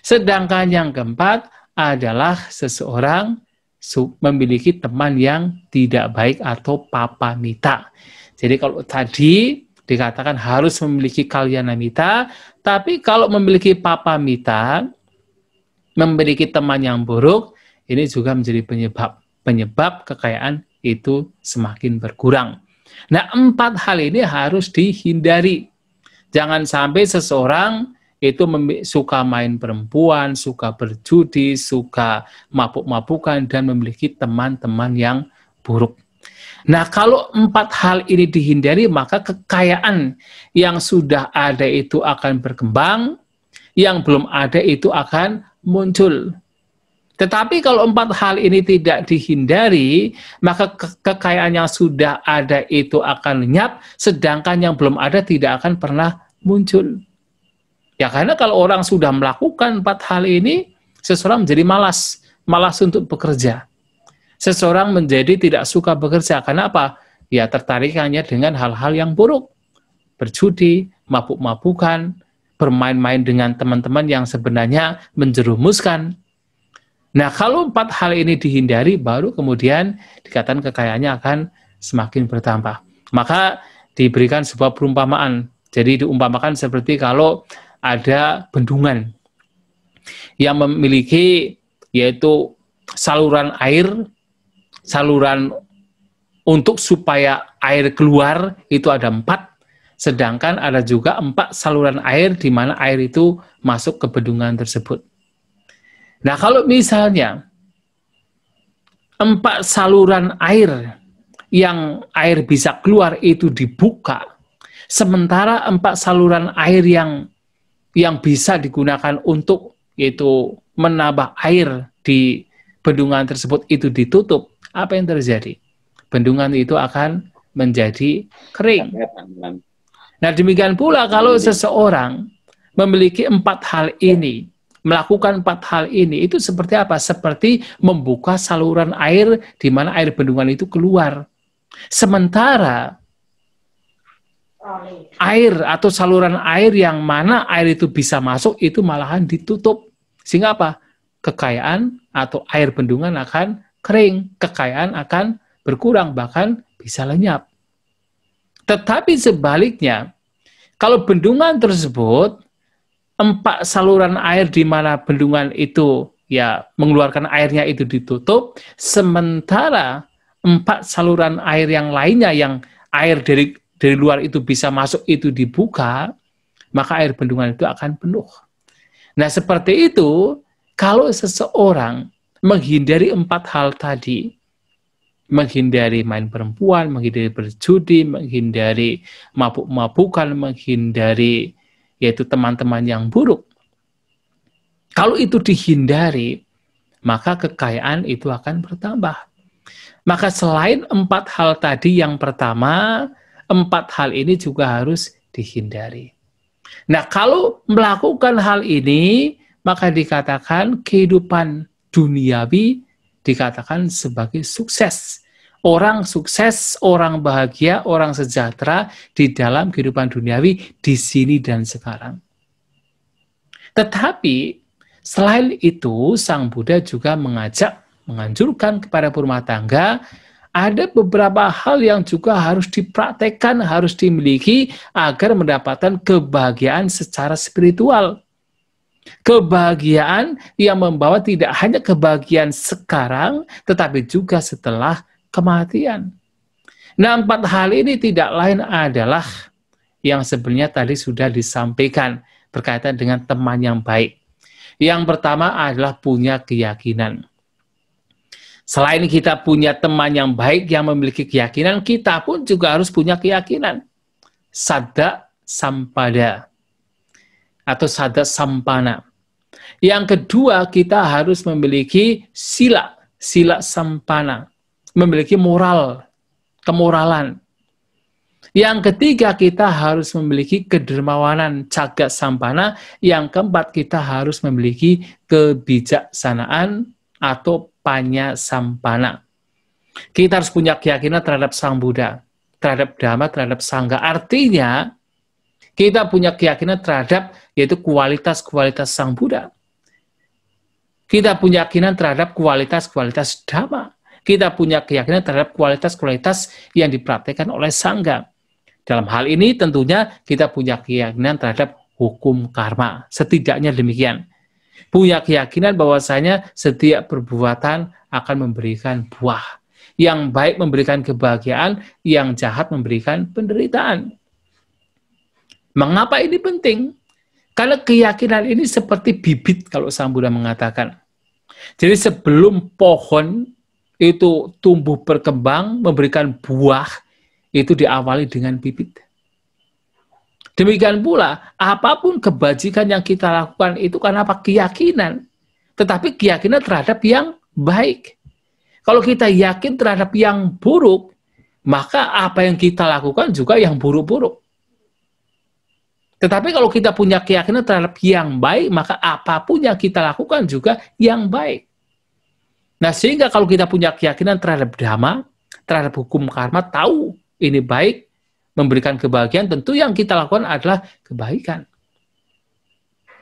Sedangkan yang keempat adalah seseorang memiliki teman yang tidak baik atau papamita. Jadi kalau tadi dikatakan harus memiliki kalyanamita, tapi kalau memiliki papamita, memiliki teman yang buruk, ini juga menjadi penyebab kekayaan itu semakin berkurang. Nah, 4 hal ini harus dihindari. Jangan sampai seseorang itu suka main perempuan, suka berjudi, suka mabuk-mabukan, dan memiliki teman-teman yang buruk. Nah, kalau 4 hal ini dihindari, maka kekayaan yang sudah ada itu akan berkembang, yang belum ada itu akan muncul. Tetapi kalau empat hal ini tidak dihindari, maka kekayaan yang sudah ada itu akan lenyap, sedangkan yang belum ada tidak akan pernah muncul. Ya karena kalau orang sudah melakukan empat hal ini, seseorang menjadi malas untuk bekerja. Seseorang menjadi tidak suka bekerja. Karena apa? Ya tertarik hanya dengan hal-hal yang buruk. Berjudi, mabuk-mabukan, bermain-main dengan teman-teman yang sebenarnya menjerumuskan. Nah, kalau empat hal ini dihindari, baru kemudian dikatakan kekayaannya akan semakin bertambah. Maka diberikan sebuah perumpamaan. Jadi diumpamakan seperti kalau ada bendungan yang memiliki yaitu saluran air, saluran untuk supaya air keluar itu ada 4, sedangkan ada juga 4 saluran air di mana air itu masuk ke bendungan tersebut. Nah, kalau misalnya 4 saluran air yang air bisa keluar itu dibuka, sementara 4 saluran air yang bisa digunakan untuk yaitu menambah air di bendungan tersebut itu ditutup, apa yang terjadi? Bendungan itu akan menjadi kering. Nah, demikian pula kalau seseorang memiliki 4 hal ini, melakukan 4 hal ini, itu seperti apa? Seperti membuka saluran air di mana air bendungan itu keluar. Sementara air atau saluran air yang mana air itu bisa masuk itu malahan ditutup. Sehingga apa? Kekayaan atau air bendungan akan kering, kekayaan akan berkurang, bahkan bisa lenyap. Tetapi sebaliknya, kalau bendungan tersebut 4 saluran air di mana bendungan itu ya mengeluarkan airnya itu ditutup, sementara 4 saluran air yang lainnya yang air dari luar itu bisa masuk itu dibuka, maka air bendungan itu akan penuh. Nah, seperti itu kalau seseorang menghindari 4 hal tadi, menghindari main perempuan, menghindari berjudi, menghindari mabuk-mabukan, menghindari yaitu teman-teman yang buruk. Kalau itu dihindari, maka kekayaan itu akan bertambah. Maka selain 4 hal tadi, yang pertama, 4 hal ini juga harus dihindari. Nah, kalau melakukan hal ini, maka dikatakan kehidupan duniawi dikatakan sebagai sukses. Orang sukses, orang bahagia, orang sejahtera di dalam kehidupan duniawi di sini dan sekarang. Tetapi selain itu, Sang Buddha juga menganjurkan kepada berumah tangga ada beberapa hal yang juga harus dipraktekkan, harus dimiliki agar mendapatkan kebahagiaan secara spiritual. Kebahagiaan yang membawa tidak hanya kebahagiaan sekarang, tetapi juga setelah kematian. Nah, 4 hal ini tidak lain adalah yang sebenarnya tadi sudah disampaikan berkaitan dengan teman yang baik. Yang pertama adalah punya keyakinan. Selain kita punya teman yang baik yang memiliki keyakinan, kita pun juga harus punya keyakinan. Saddha sampada atau saddha sampana. Yang kedua, kita harus memiliki sila sampana, memiliki moral, kemoralan. Yang ketiga, kita harus memiliki kedermawanan, caga sampana. Yang keempat, kita harus memiliki kebijaksanaan atau panya sampana. Kita harus punya keyakinan terhadap Sang Buddha, terhadap Dhamma, terhadap Sangha. Artinya, kita punya keyakinan terhadap yaitu kualitas-kualitas Sang Buddha. Kita punya keyakinan terhadap kualitas-kualitas Dhamma. Kita punya keyakinan terhadap kualitas-kualitas yang dipraktikkan oleh Sangha. Dalam hal ini tentunya kita punya keyakinan terhadap hukum karma. Setidaknya demikian. Punya keyakinan bahwasanya setiap perbuatan akan memberikan buah. Yang baik memberikan kebahagiaan, yang jahat memberikan penderitaan. Mengapa ini penting? Karena keyakinan ini seperti bibit kalau Sang Buddha mengatakan. Jadi sebelum pohon itu tumbuh berkembang, memberikan buah, itu diawali dengan bibit. Demikian pula, apapun kebajikan yang kita lakukan itu karena apa? Keyakinan. tetapi keyakinan terhadap yang baik. Kalau kita yakin terhadap yang buruk, maka apa yang kita lakukan juga yang buruk-buruk. Tetapi kalau kita punya keyakinan terhadap yang baik, maka apapun yang kita lakukan juga yang baik. Nah, sehingga kalau kita punya keyakinan terhadap dhamma, terhadap hukum karma, tahu ini baik, memberikan kebahagiaan, tentu yang kita lakukan adalah kebaikan.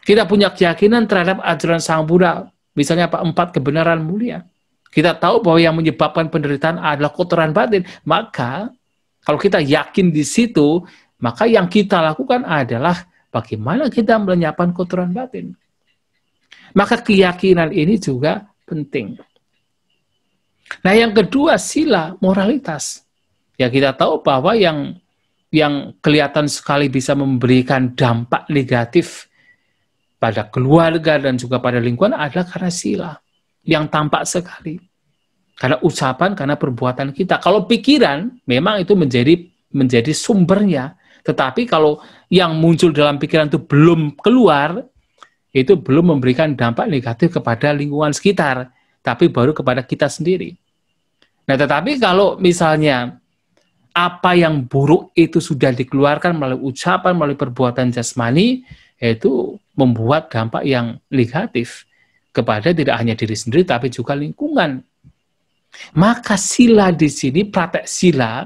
Kita punya keyakinan terhadap ajaran Sang Buddha, misalnya apa? 4 kebenaran mulia. Kita tahu bahwa yang menyebabkan penderitaan adalah kotoran batin. Maka, kalau kita yakin di situ, maka yang kita lakukan adalah bagaimana kita melenyapkan kotoran batin. Maka keyakinan ini juga penting. Nah, yang kedua, sila moralitas. Ya, kita tahu bahwa yang kelihatan sekali bisa memberikan dampak negatif pada keluarga dan juga pada lingkungan adalah karena sila yang tampak sekali. Karena ucapan, karena perbuatan kita. Kalau pikiran, memang itu menjadi sumbernya. Tetapi kalau yang muncul dalam pikiran itu belum keluar, itu belum memberikan dampak negatif kepada lingkungan sekitar, tapi baru kepada kita sendiri. Nah, tetapi kalau misalnya apa yang buruk itu sudah dikeluarkan melalui ucapan, melalui perbuatan jasmani, itu membuat dampak yang negatif kepada tidak hanya diri sendiri, tapi juga lingkungan. Maka sila di sini, praktek sila,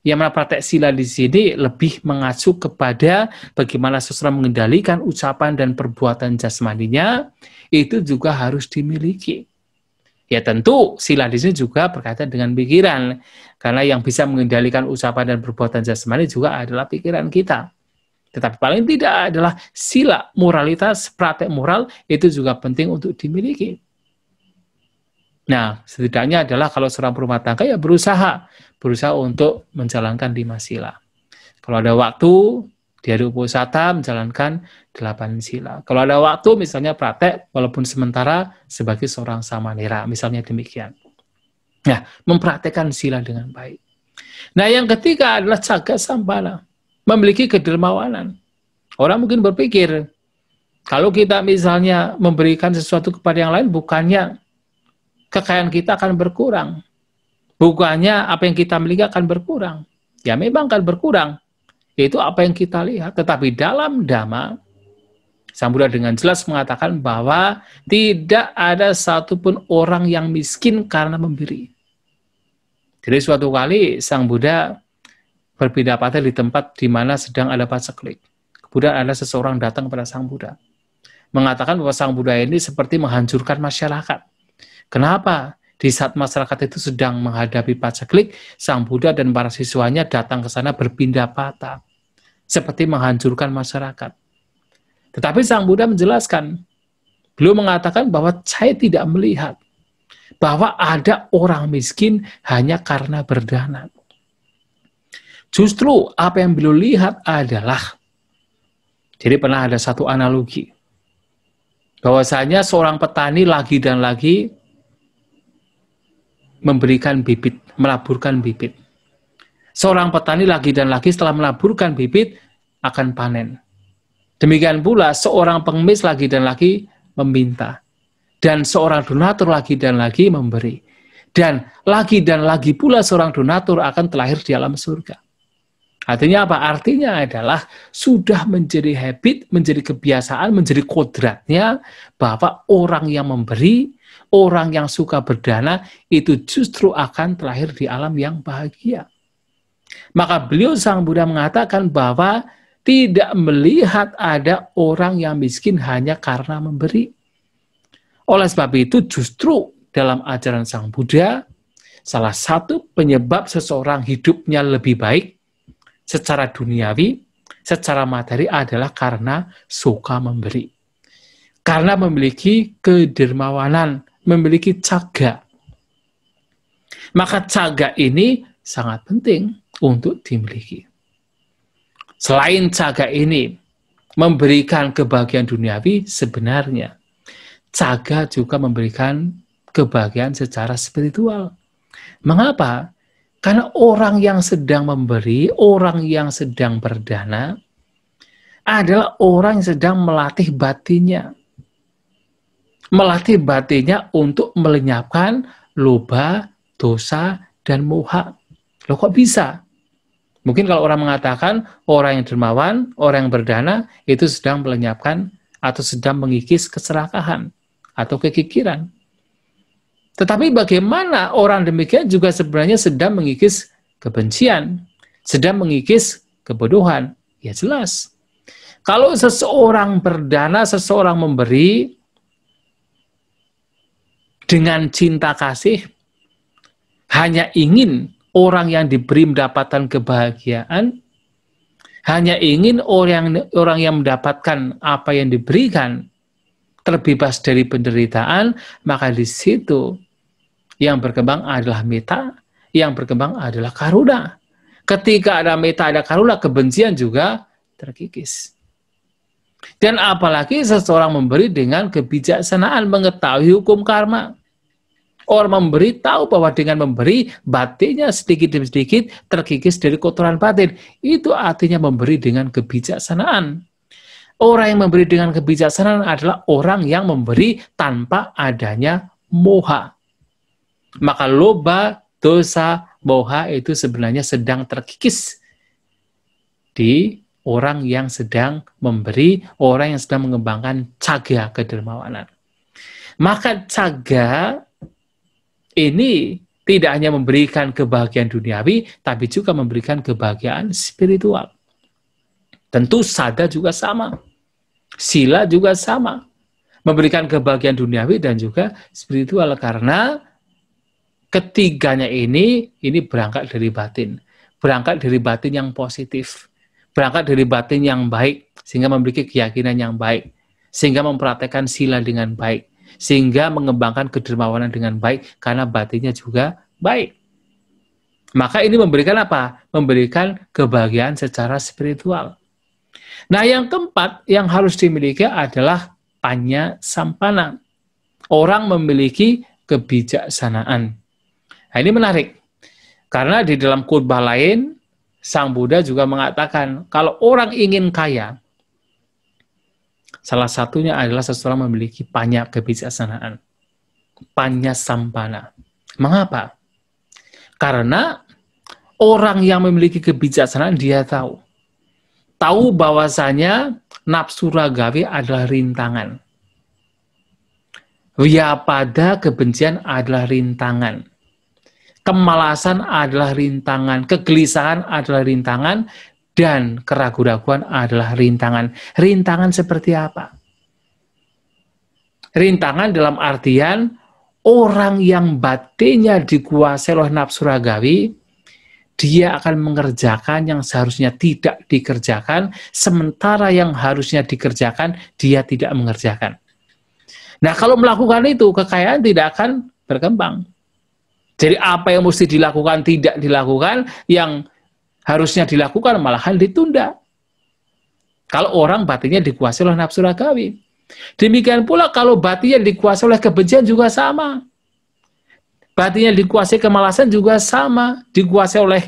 yang mana praktek sila di sini lebih mengacu kepada bagaimana seseorang mengendalikan ucapan dan perbuatan jasmaninya, itu juga harus dimiliki. Ya tentu sila di sini juga berkaitan dengan pikiran, karena yang bisa mengendalikan ucapan dan perbuatan jasmani juga adalah pikiran kita. Tetapi paling tidak adalah sila moralitas, praktek moral itu juga penting untuk dimiliki. Nah, setidaknya adalah kalau seorang berumah tangga ya berusaha untuk menjalankan 5 sila. Kalau ada waktu di hari uposatha menjalankan 8 sila. Kalau ada waktu misalnya praktek walaupun sementara sebagai seorang samanera, misalnya demikian. Nah, mempraktekkan sila dengan baik. Nah, yang ketiga adalah caga sampana, memiliki kedermawanan. Orang mungkin berpikir, kalau kita misalnya memberikan sesuatu kepada yang lain, bukannya kekayaan kita akan berkurang. Bukannya apa yang kita miliki akan berkurang. Ya memang akan berkurang. Itu apa yang kita lihat. Tetapi dalam Dhamma, Sang Buddha dengan jelas mengatakan bahwa tidak ada satupun orang yang miskin karena memberi. Jadi suatu kali Sang Buddha berpidato di tempat di mana sedang ada paceklik. Kemudian ada seseorang datang kepada Sang Buddha, mengatakan bahwa Sang Buddha ini seperti menghancurkan masyarakat. Kenapa? Di saat masyarakat itu sedang menghadapi paceklik, Sang Buddha dan para siswanya datang ke sana berpindah patah, seperti menghancurkan masyarakat. Tetapi Sang Buddha menjelaskan, beliau mengatakan bahwa saya tidak melihat bahwa ada orang miskin hanya karena berdana. Justru apa yang beliau lihat adalah, jadi pernah ada satu analogi, bahwasanya seorang petani lagi dan lagi memberikan bibit, melaburkan bibit. Seorang petani lagi dan lagi setelah melaburkan bibit akan panen. Demikian pula seorang pengemis lagi dan lagi meminta. Dan seorang donatur lagi dan lagi memberi. Dan lagi pula seorang donatur akan terlahir di alam surga. Artinya apa? Artinya adalah sudah menjadi habit, menjadi kebiasaan, menjadi kodratnya bahwa orang yang memberi, orang yang suka berdana, itu justru akan terlahir di alam yang bahagia. Maka beliau Sang Buddha mengatakan bahwa tidak melihat ada orang yang miskin hanya karena memberi. Oleh sebab itu justru dalam ajaran Sang Buddha, salah satu penyebab seseorang hidupnya lebih baik secara duniawi, secara materi adalah karena suka memberi. Karena memiliki kedermawanan, memiliki caga. Maka caga ini sangat penting untuk dimiliki. Selain caga ini memberikan kebahagiaan duniawi, sebenarnya caga juga memberikan kebahagiaan secara spiritual. Mengapa? Karena orang yang sedang memberi, orang yang sedang berdana, adalah orang yang sedang melatih batinnya. Melatih batinnya untuk melenyapkan loba, dosa, dan moha. Loh kok bisa? Mungkin kalau orang mengatakan orang yang dermawan, orang yang berdana, itu sedang melenyapkan atau sedang mengikis keserakahan atau kekikiran. Tetapi bagaimana orang demikian juga sebenarnya sedang mengikis kebencian, sedang mengikis kebodohan? Ya jelas. Kalau seseorang berdana, seseorang memberi dengan cinta kasih, hanya ingin orang yang diberi mendapatkan kebahagiaan, hanya ingin orang yang mendapatkan apa yang diberikan, terbebas dari penderitaan, maka di situ yang berkembang adalah meta, yang berkembang adalah karuna. Ketika ada meta, ada karuna, kebencian juga terkikis. Dan apalagi seseorang memberi dengan kebijaksanaan, mengetahui hukum karma. Orang memberi tahu bahwa dengan memberi, batinnya sedikit demi sedikit terkikis dari kotoran batin. Itu artinya memberi dengan kebijaksanaan. Orang yang memberi dengan kebijaksanaan adalah orang yang memberi tanpa adanya moha. Maka loba, dosa, moha itu sebenarnya sedang terkikis di orang yang sedang memberi, orang yang sedang mengembangkan caga kedermawanan. Maka caga ini tidak hanya memberikan kebahagiaan duniawi, tapi juga memberikan kebahagiaan spiritual. Tentu sada juga sama. Sila juga sama. Memberikan kebahagiaan duniawi dan juga spiritual. Karena ketiganya ini berangkat dari batin. Berangkat dari batin yang positif. Berangkat dari batin yang baik. Sehingga memiliki keyakinan yang baik. Sehingga mempraktekkan sila dengan baik. Sehingga mengembangkan kedermawanan dengan baik. Karena batinnya juga baik. Maka ini memberikan apa? Memberikan kebahagiaan secara spiritual. Nah, yang keempat yang harus dimiliki adalah panya sampana. Orang memiliki kebijaksanaan. Nah, ini menarik. Karena di dalam khotbah lain, Sang Buddha juga mengatakan, kalau orang ingin kaya, salah satunya adalah seseorang memiliki panya kebijaksanaan. Panya sampana. Mengapa? Karena orang yang memiliki kebijaksanaan, dia tahu bahwasanya nafsu ragawi adalah rintangan. Wyapada, kebencian adalah rintangan. Kemalasan adalah rintangan. Kegelisahan adalah rintangan. Dan keraguan-raguan adalah rintangan. Rintangan seperti apa? Rintangan dalam artian orang yang batinnya dikuasai oleh nafsu ragawi, dia akan mengerjakan yang seharusnya tidak dikerjakan, sementara yang harusnya dikerjakan, dia tidak mengerjakan. Nah, kalau melakukan itu, kekayaan tidak akan berkembang. Jadi apa yang mesti dilakukan tidak dilakukan, yang harusnya dilakukan malahan ditunda. Kalau orang batinnya dikuasai oleh nafsu ragawi. Demikian pula kalau batinnya dikuasai oleh kebencian juga sama. Batinnya dikuasai kemalasan juga sama, dikuasai oleh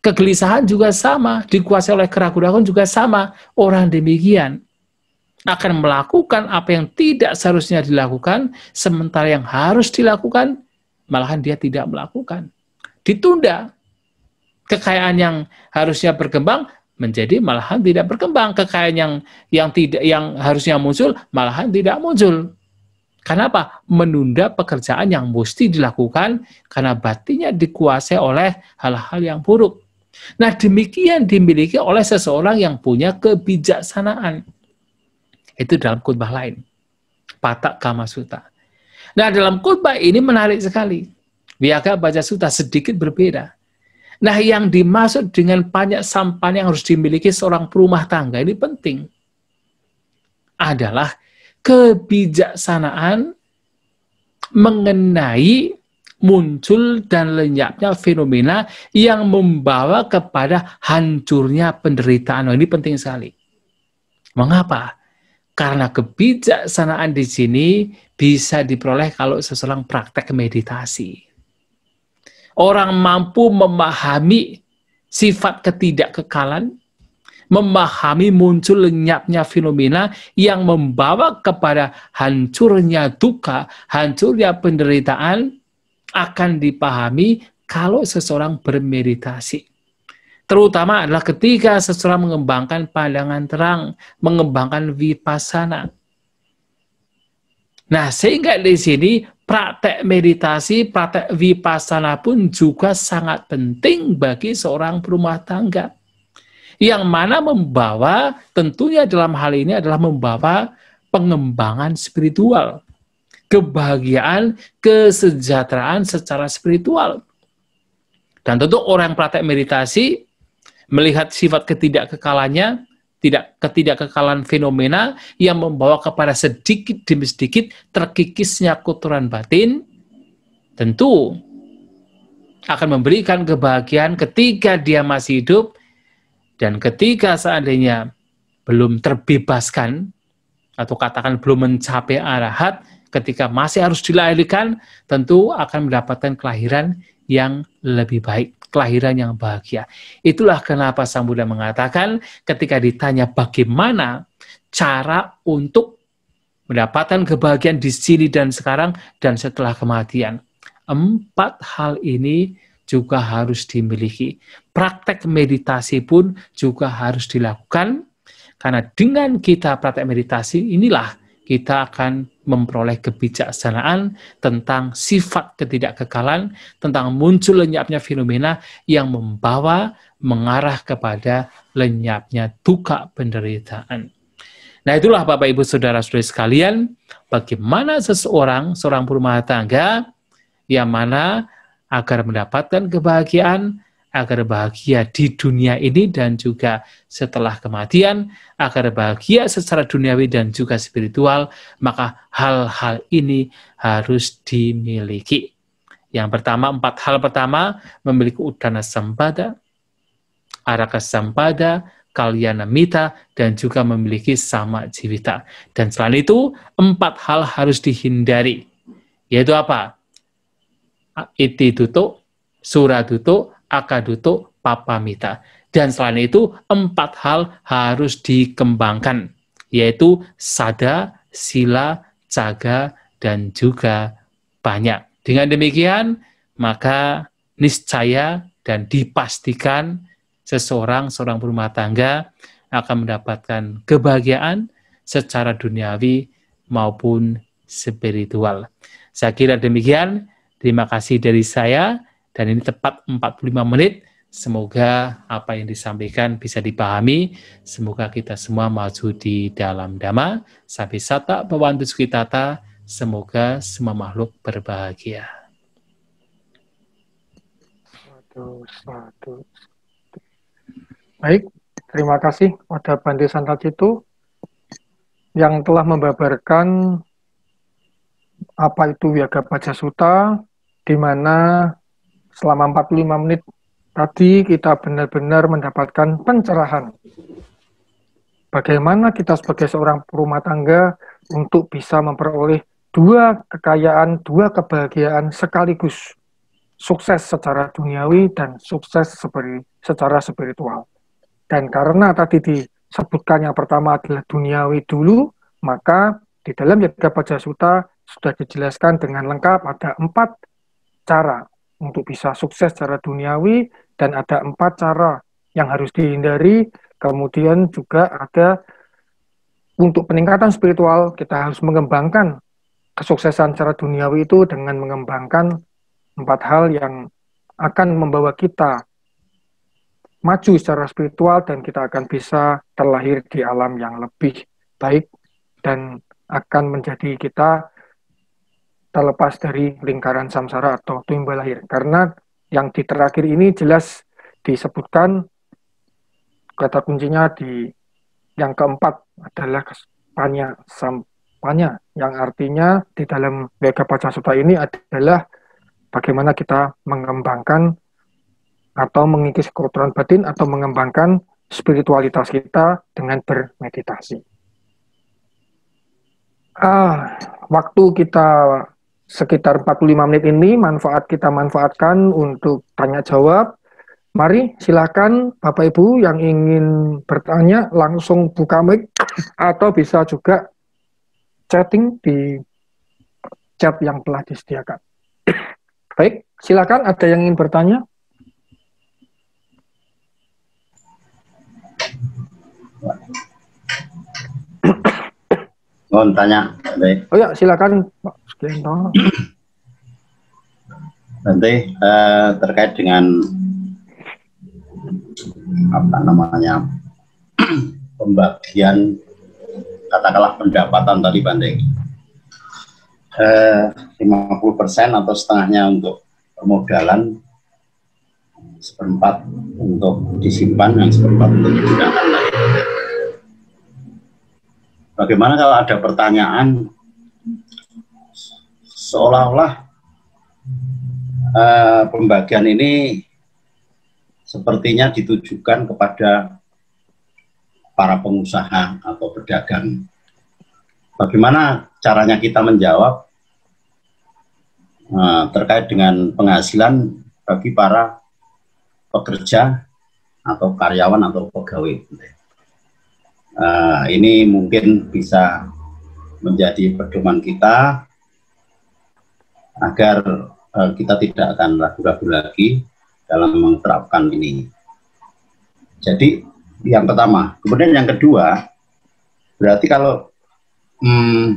kegelisahan juga sama, dikuasai oleh keraguan-raguan juga sama. Orang demikian akan melakukan apa yang tidak seharusnya dilakukan, sementara yang harus dilakukan, malahan dia tidak melakukan. Ditunda. Kekayaan yang harusnya berkembang menjadi malahan tidak berkembang. Kekayaan yang harusnya muncul malahan tidak muncul. Kenapa? Menunda pekerjaan yang mesti dilakukan karena batinnya dikuasai oleh hal-hal yang buruk. Nah, demikian dimiliki oleh seseorang yang punya kebijaksanaan. Itu dalam khotbah lain. Patak Kama Sutta. Nah, dalam khotbah ini menarik sekali. Viyagga Bhaja Sutta sedikit berbeda. Nah, yang dimaksud dengan panya sampana yang harus dimiliki seorang perumah tangga ini penting. Adalah kebijaksanaan mengenai muncul dan lenyapnya fenomena yang membawa kepada hancurnya penderitaan. Ini penting sekali. Mengapa? Karena kebijaksanaan di sini bisa diperoleh kalau seseorang praktek meditasi. Orang mampu memahami sifat ketidakkekalan, memahami muncul lenyapnya fenomena yang membawa kepada hancurnya duka, hancurnya penderitaan, akan dipahami kalau seseorang bermeditasi. Terutama adalah ketika seseorang mengembangkan pandangan terang, mengembangkan vipassana. Nah, sehingga di sini praktek meditasi, praktek vipassana pun juga sangat penting bagi seorang berumah tangga. Yang mana membawa, tentunya dalam hal ini adalah membawa pengembangan spiritual, kebahagiaan, kesejahteraan secara spiritual. Dan tentu orang praktek meditasi melihat sifat ketidakkekalannya, ketidakkekalan fenomena yang membawa kepada sedikit demi sedikit terkikisnya kotoran batin, tentu akan memberikan kebahagiaan ketika dia masih hidup, dan ketika seandainya belum terbebaskan, atau katakan belum mencapai arahat, ketika masih harus dilahirkan, tentu akan mendapatkan kelahiran yang lebih baik, kelahiran yang bahagia. Itulah kenapa Sang Buddha mengatakan ketika ditanya bagaimana cara untuk mendapatkan kebahagiaan di sini dan sekarang dan setelah kematian. 4 hal ini juga harus dimiliki. Praktek meditasi pun juga harus dilakukan, karena dengan kita praktek meditasi inilah kita akan memperoleh kebijaksanaan tentang sifat ketidakkekalan, tentang muncul lenyapnya fenomena yang membawa mengarah kepada lenyapnya duka penderitaan. Nah, itulah Bapak Ibu Saudara-saudari sekalian, bagaimana seorang berumah tangga yang mana agar mendapatkan kebahagiaan, agar bahagia di dunia ini dan juga setelah kematian, agar bahagia secara duniawi dan juga spiritual, maka hal-hal ini harus dimiliki. Yang pertama, 4 hal pertama, memiliki udana sampada, araka sampada, kalyana mita, dan juga memiliki sama jivita. Dan selain itu, 4 hal harus dihindari. Yaitu apa? Iti duto, sura duto, akaduto, papamita. Dan selain itu, 4 hal harus dikembangkan, yaitu sada, sila, caga, dan juga banyak. Dengan demikian, maka niscaya dan dipastikan seorang berumah tangga akan mendapatkan kebahagiaan secara duniawi maupun spiritual. Saya kira demikian. Terima kasih dari saya. Dan ini tepat 45 menit. Semoga apa yang disampaikan bisa dipahami. Semoga kita semua maju di dalam Dhamma. Sabisata Bhavantu Sukhitata. Semoga semua makhluk berbahagia. Baik, terima kasih kepada Bante Santacitu yang telah membabarkan apa itu Vyagabhaja Sutta, di mana selama 45 menit tadi kita benar-benar mendapatkan pencerahan. Bagaimana kita sebagai seorang rumah tangga untuk bisa memperoleh 2 kekayaan, 2 kebahagiaan sekaligus. Sukses secara duniawi dan sukses secara spiritual. Dan karena tadi disebutkan yang pertama adalah duniawi dulu, maka di dalam Vyagabhaja Sutta sudah dijelaskan dengan lengkap ada 4 cara untuk bisa sukses secara duniawi, dan ada 4 cara yang harus dihindari. Kemudian juga ada untuk peningkatan spiritual, kita harus mengembangkan kesuksesan secara duniawi itu dengan mengembangkan 4 hal yang akan membawa kita maju secara spiritual, dan kita akan bisa terlahir di alam yang lebih baik dan akan menjadi kita terlepas dari lingkaran samsara atau tumbal lahir. Karena yang di terakhir ini jelas disebutkan kata kuncinya di yang keempat adalah panya sampanya, yang artinya di dalam Vyagabhaja Sutta ini adalah bagaimana kita mengembangkan atau mengikis kotoran batin atau mengembangkan spiritualitas kita dengan bermeditasi. Waktu kita sekitar 45 menit ini kita manfaatkan untuk tanya jawab. Mari silakan Bapak Ibu yang ingin bertanya langsung buka mic atau bisa juga chatting di chat yang telah disediakan. Baik, silakan ada yang ingin bertanya? Mohon tanya, Bante. Oh ya, silakan Pak Sugianto. Bante, terkait dengan apa namanya pembagian katakanlah pendapatan tadi, Bante. 50% atau setengahnya untuk permodalan, seperempat untuk disimpan, yang seperempat untuk digunakan. Bagaimana kalau ada pertanyaan seolah-olah pembagian ini sepertinya ditujukan kepada para pengusaha atau pedagang. Bagaimana caranya kita menjawab terkait dengan penghasilan bagi para pekerja atau karyawan atau pegawai. Ini mungkin bisa menjadi pedoman kita agar kita tidak akan ragu-ragu lagi dalam menerapkan ini. Jadi yang pertama, kemudian yang kedua, berarti kalau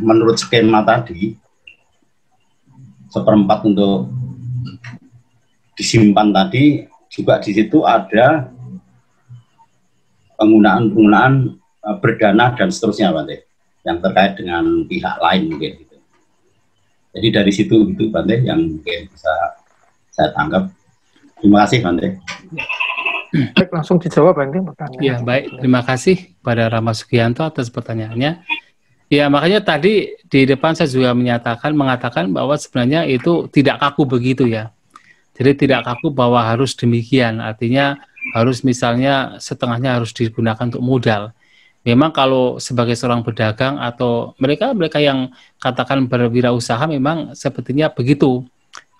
menurut skema tadi, seperempat untuk disimpan tadi, juga di situ ada penggunaan berdana dan seterusnya, Bante, yang terkait dengan pihak lain mungkin. Gitu. Jadi dari situ itu, Bante, yang mungkin bisa saya tangkap. Terima kasih, Bante. Baik, langsung dijawab, Bante, pertanyaan. Ya, baik. Terima kasih pada Rama Sugianto atas pertanyaannya. Ya, makanya tadi di depan saya juga mengatakan bahwa sebenarnya itu tidak kaku begitu ya. Jadi tidak kaku bahwa harus demikian. Artinya harus misalnya setengahnya harus digunakan untuk modal. Memang kalau sebagai seorang pedagang atau mereka yang katakan berwirausaha memang sepertinya begitu.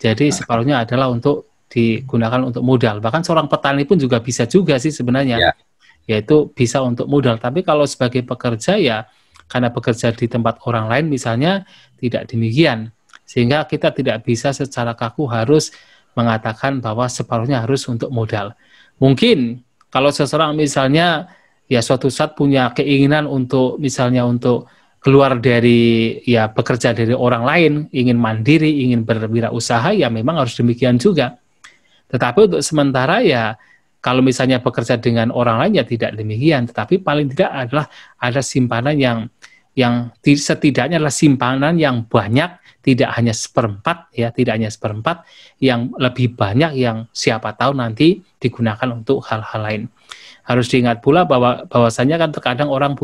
Jadi separuhnya adalah untuk digunakan untuk modal. Bahkan seorang petani pun juga bisa juga sih sebenarnya. Ya. Yaitu bisa untuk modal. Tapi kalau sebagai pekerja ya karena bekerja di tempat orang lain misalnya tidak demikian. Sehingga kita tidak bisa secara kaku harus mengatakan bahwa separuhnya harus untuk modal. Mungkin kalau seseorang misalnya ya suatu saat punya keinginan untuk misalnya untuk keluar dari ya bekerja dari orang lain, ingin mandiri, ingin berwirausaha ya memang harus demikian juga. Tetapi untuk sementara ya kalau misalnya bekerja dengan orang lain ya tidak demikian, tetapi paling tidak adalah ada simpanan yang setidaknya adalah simpanan yang banyak, tidak hanya seperempat ya, tidak hanya seperempat, yang lebih banyak yang siapa tahu nanti digunakan untuk hal-hal lain. Harus diingat pula bahwasanya kan terkadang orang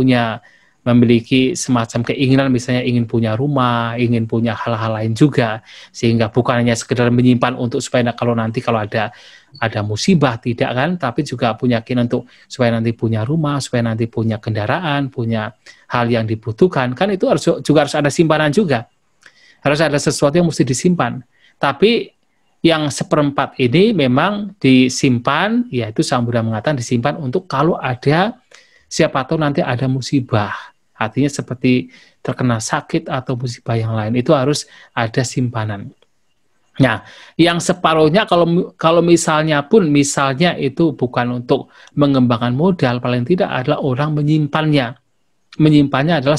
memiliki semacam keinginan misalnya ingin punya rumah, ingin punya hal-hal lain juga, sehingga bukan hanya sekedar menyimpan untuk supaya kalau ada musibah tidak kan, tapi juga punya keinginan untuk supaya nanti punya rumah, supaya nanti punya kendaraan, punya hal yang dibutuhkan, kan itu juga harus ada simpanan juga. Harus ada sesuatu yang mesti disimpan. Tapi yang seperempat ini memang disimpan, yaitu Sang Buddha mengatakan disimpan untuk kalau ada siapa tahu nanti ada musibah. Artinya seperti terkena sakit atau musibah yang lain, itu harus ada simpanan. Nah, yang separuhnya kalau misalnya itu bukan untuk mengembangkan modal, paling tidak adalah orang menyimpannya. Menyimpannya adalah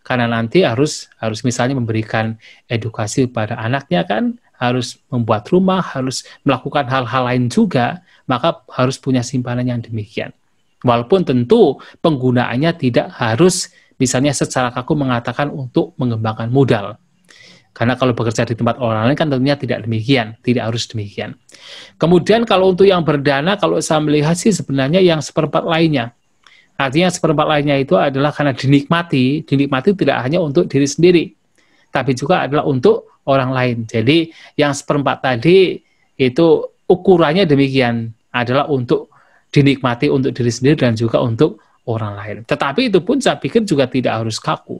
karena nanti harus misalnya memberikan edukasi pada anaknya kan, harus membuat rumah, harus melakukan hal-hal lain juga, maka harus punya simpanan yang demikian. Walaupun tentu penggunaannya tidak harus misalnya secara kaku mengatakan untuk mengembangkan modal. Karena kalau bekerja di tempat orang lain kan tentunya tidak demikian, tidak harus demikian. Kemudian kalau untuk yang berdana, kalau saya melihat sih sebenarnya yang seperempat lainnya. Artinya seperempat lainnya itu adalah karena dinikmati tidak hanya untuk diri sendiri, tapi juga adalah untuk orang lain. Jadi yang seperempat tadi itu ukurannya demikian, adalah untuk dinikmati untuk diri sendiri dan juga untuk orang lain. Tetapi itu pun saya pikir juga tidak harus kaku.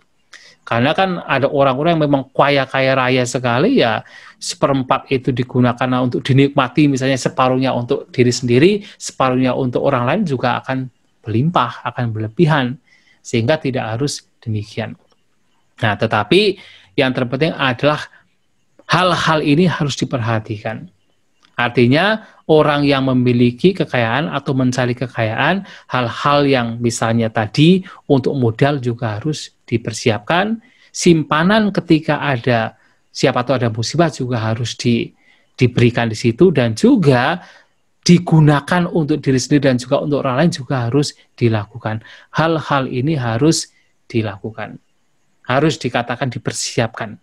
Karena kan ada orang-orang yang memang kaya raya sekali, ya seperempat itu digunakan untuk dinikmati, misalnya separuhnya untuk diri sendiri, separuhnya untuk orang lain, juga akan berlimpah, akan berlebihan, sehingga tidak harus demikian. Nah, tetapi yang terpenting adalah hal-hal ini harus diperhatikan. Artinya orang yang memiliki kekayaan atau mencari kekayaan, hal-hal yang misalnya tadi untuk modal juga harus dipersiapkan, simpanan ketika ada siapa tahu ada musibah juga harus diberikan di situ, dan juga digunakan untuk diri sendiri dan juga untuk orang lain juga harus dilakukan. Hal-hal ini harus dilakukan, harus dikatakan dipersiapkan.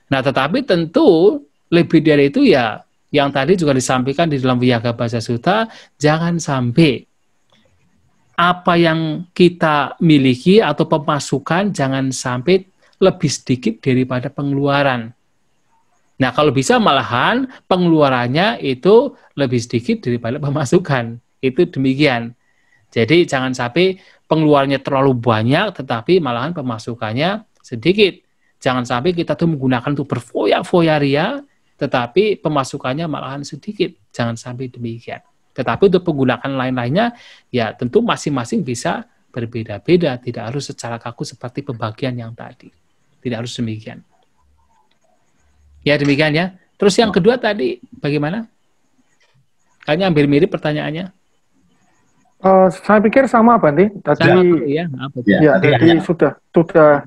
Nah, tetapi tentu lebih dari itu, ya yang tadi juga disampaikan di dalam Wiyaga Baja Sutta, jangan sampai apa yang kita miliki atau pemasukan jangan sampai lebih sedikit daripada pengeluaran. Nah, kalau bisa malahan pengeluarannya itu lebih sedikit daripada pemasukan. Itu demikian. Jadi jangan sampai pengeluarannya terlalu banyak tetapi malahan pemasukannya sedikit. Jangan sampai kita tuh menggunakan untuk berfoya-foya ria tetapi pemasukannya malahan sedikit. Jangan sampai demikian. Tetapi untuk penggunaan lain-lainnya, ya tentu masing-masing bisa berbeda-beda. Tidak harus secara kaku seperti pembagian yang tadi. Tidak harus demikian. Ya demikian ya. Terus yang kedua tadi bagaimana? Kayaknya hampir mirip pertanyaannya. Saya pikir sama Bante. Tadi tadi sudah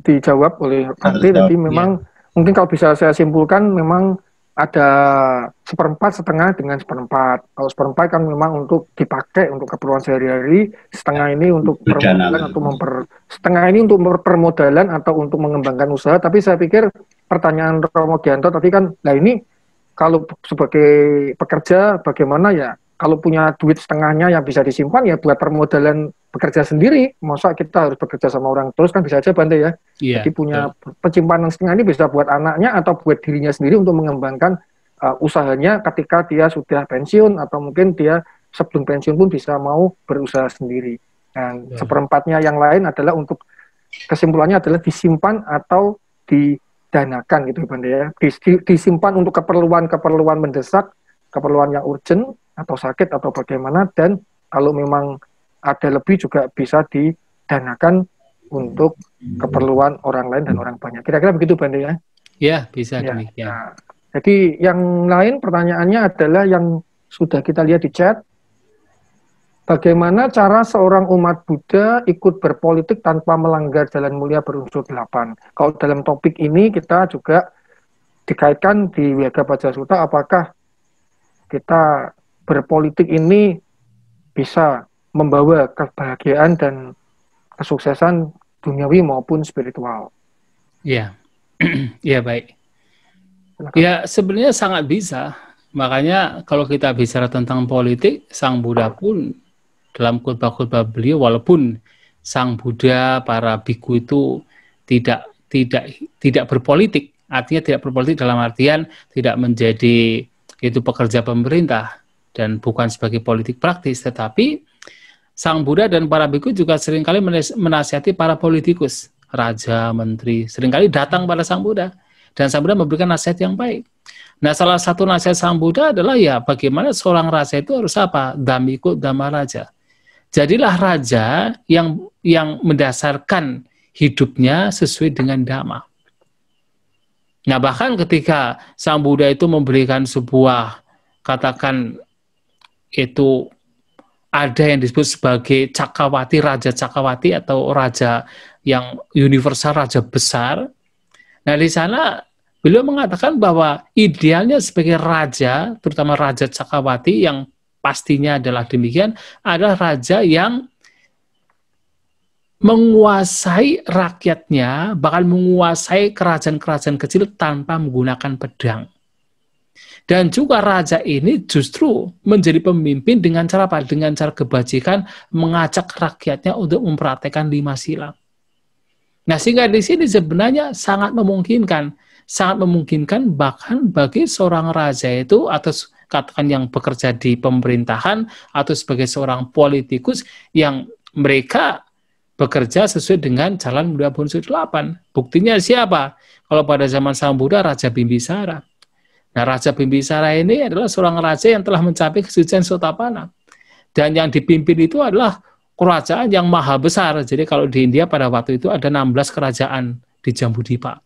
dijawab oleh Bante. Tadi memang mungkin kalau bisa saya simpulkan memang ada seperempat, setengah dengan seperempat. Kalau seperempat kan memang untuk dipakai untuk keperluan sehari-hari, setengah ini untuk permodalan atau setengah ini untuk permodalan atau untuk mengembangkan usaha. Tapi saya pikir pertanyaan Romo Gianto tadi kan, nah ini kalau sebagai pekerja bagaimana ya? Kalau punya duit setengahnya yang bisa disimpan ya buat permodalan bekerja sendiri. Masa kita harus bekerja sama orang terus, kan bisa aja Bante ya. Jadi punya penyimpanan setengah ini bisa buat anaknya atau buat dirinya sendiri untuk mengembangkan usahanya ketika dia sudah pensiun, atau mungkin dia sebelum pensiun pun bisa mau berusaha sendiri. Dan seperempatnya yang lain adalah untuk, kesimpulannya adalah disimpan atau didanakan gitu Bante ya. Disimpan untuk keperluan mendesak, keperluan yang urgent atau sakit atau bagaimana, dan kalau memang ada lebih juga bisa didanakan untuk keperluan orang lain dan orang banyak. Kira-kira begitu Bante ya? Ya, bisa demikian. Nah, jadi yang lain pertanyaannya adalah yang sudah kita lihat di chat. Bagaimana cara seorang umat Buddha ikut berpolitik tanpa melanggar jalan mulia berunsur 8? Kalau dalam topik ini kita juga dikaitkan di Wiyaga Baja Sutta, apakah kita berpolitik ini bisa membawa kebahagiaan dan kesuksesan duniawi maupun spiritual? Ya, ya baik. Ya sebenarnya sangat bisa. Makanya kalau kita bicara tentang politik, Sang Buddha pun dalam khotbah-khotbah beliau, walaupun Sang Buddha, para biku itu tidak berpolitik, artinya tidak berpolitik dalam artian tidak menjadi itu pekerja pemerintah dan bukan sebagai politik praktis, tetapi Sang Buddha dan para biku juga seringkali menasihati para politikus, raja, menteri, seringkali datang pada Sang Buddha, dan Sang Buddha memberikan nasihat yang baik. Nah, salah satu nasihat Sang Buddha adalah ya bagaimana seorang raja itu harus apa? Dhammiko Dhamma Raja. Jadilah raja yang mendasarkan hidupnya sesuai dengan Dhamma. Nah, bahkan ketika Sang Buddha itu memberikan sebuah, katakan itu ada yang disebut sebagai Cakrawati, Raja Cakrawati atau raja yang universal, raja besar. Nah, di sana beliau mengatakan bahwa idealnya sebagai raja, terutama Raja Cakrawati yang pastinya adalah demikian, adalah raja yang menguasai rakyatnya, bahkan menguasai kerajaan-kerajaan kecil tanpa menggunakan pedang. Dan juga raja ini justru menjadi pemimpin dengan cara apa? Dengan cara kebajikan, mengajak rakyatnya untuk mempraktekkan 5 sila. Nah, sehingga di sini sebenarnya sangat memungkinkan bahkan bagi seorang raja itu, atau katakan yang bekerja di pemerintahan atau sebagai seorang politikus yang mereka bekerja sesuai dengan jalan mulia berunsur 8. Buktinya siapa? Kalau pada zaman Sang Buddha, Raja Bimbisara. Nah, Raja Bimbisara ini adalah seorang raja yang telah mencapai kesucian Sotapanna. Dan yang dipimpin itu adalah kerajaan yang maha besar. Jadi kalau di India pada waktu itu ada 16 kerajaan di Jambudipa.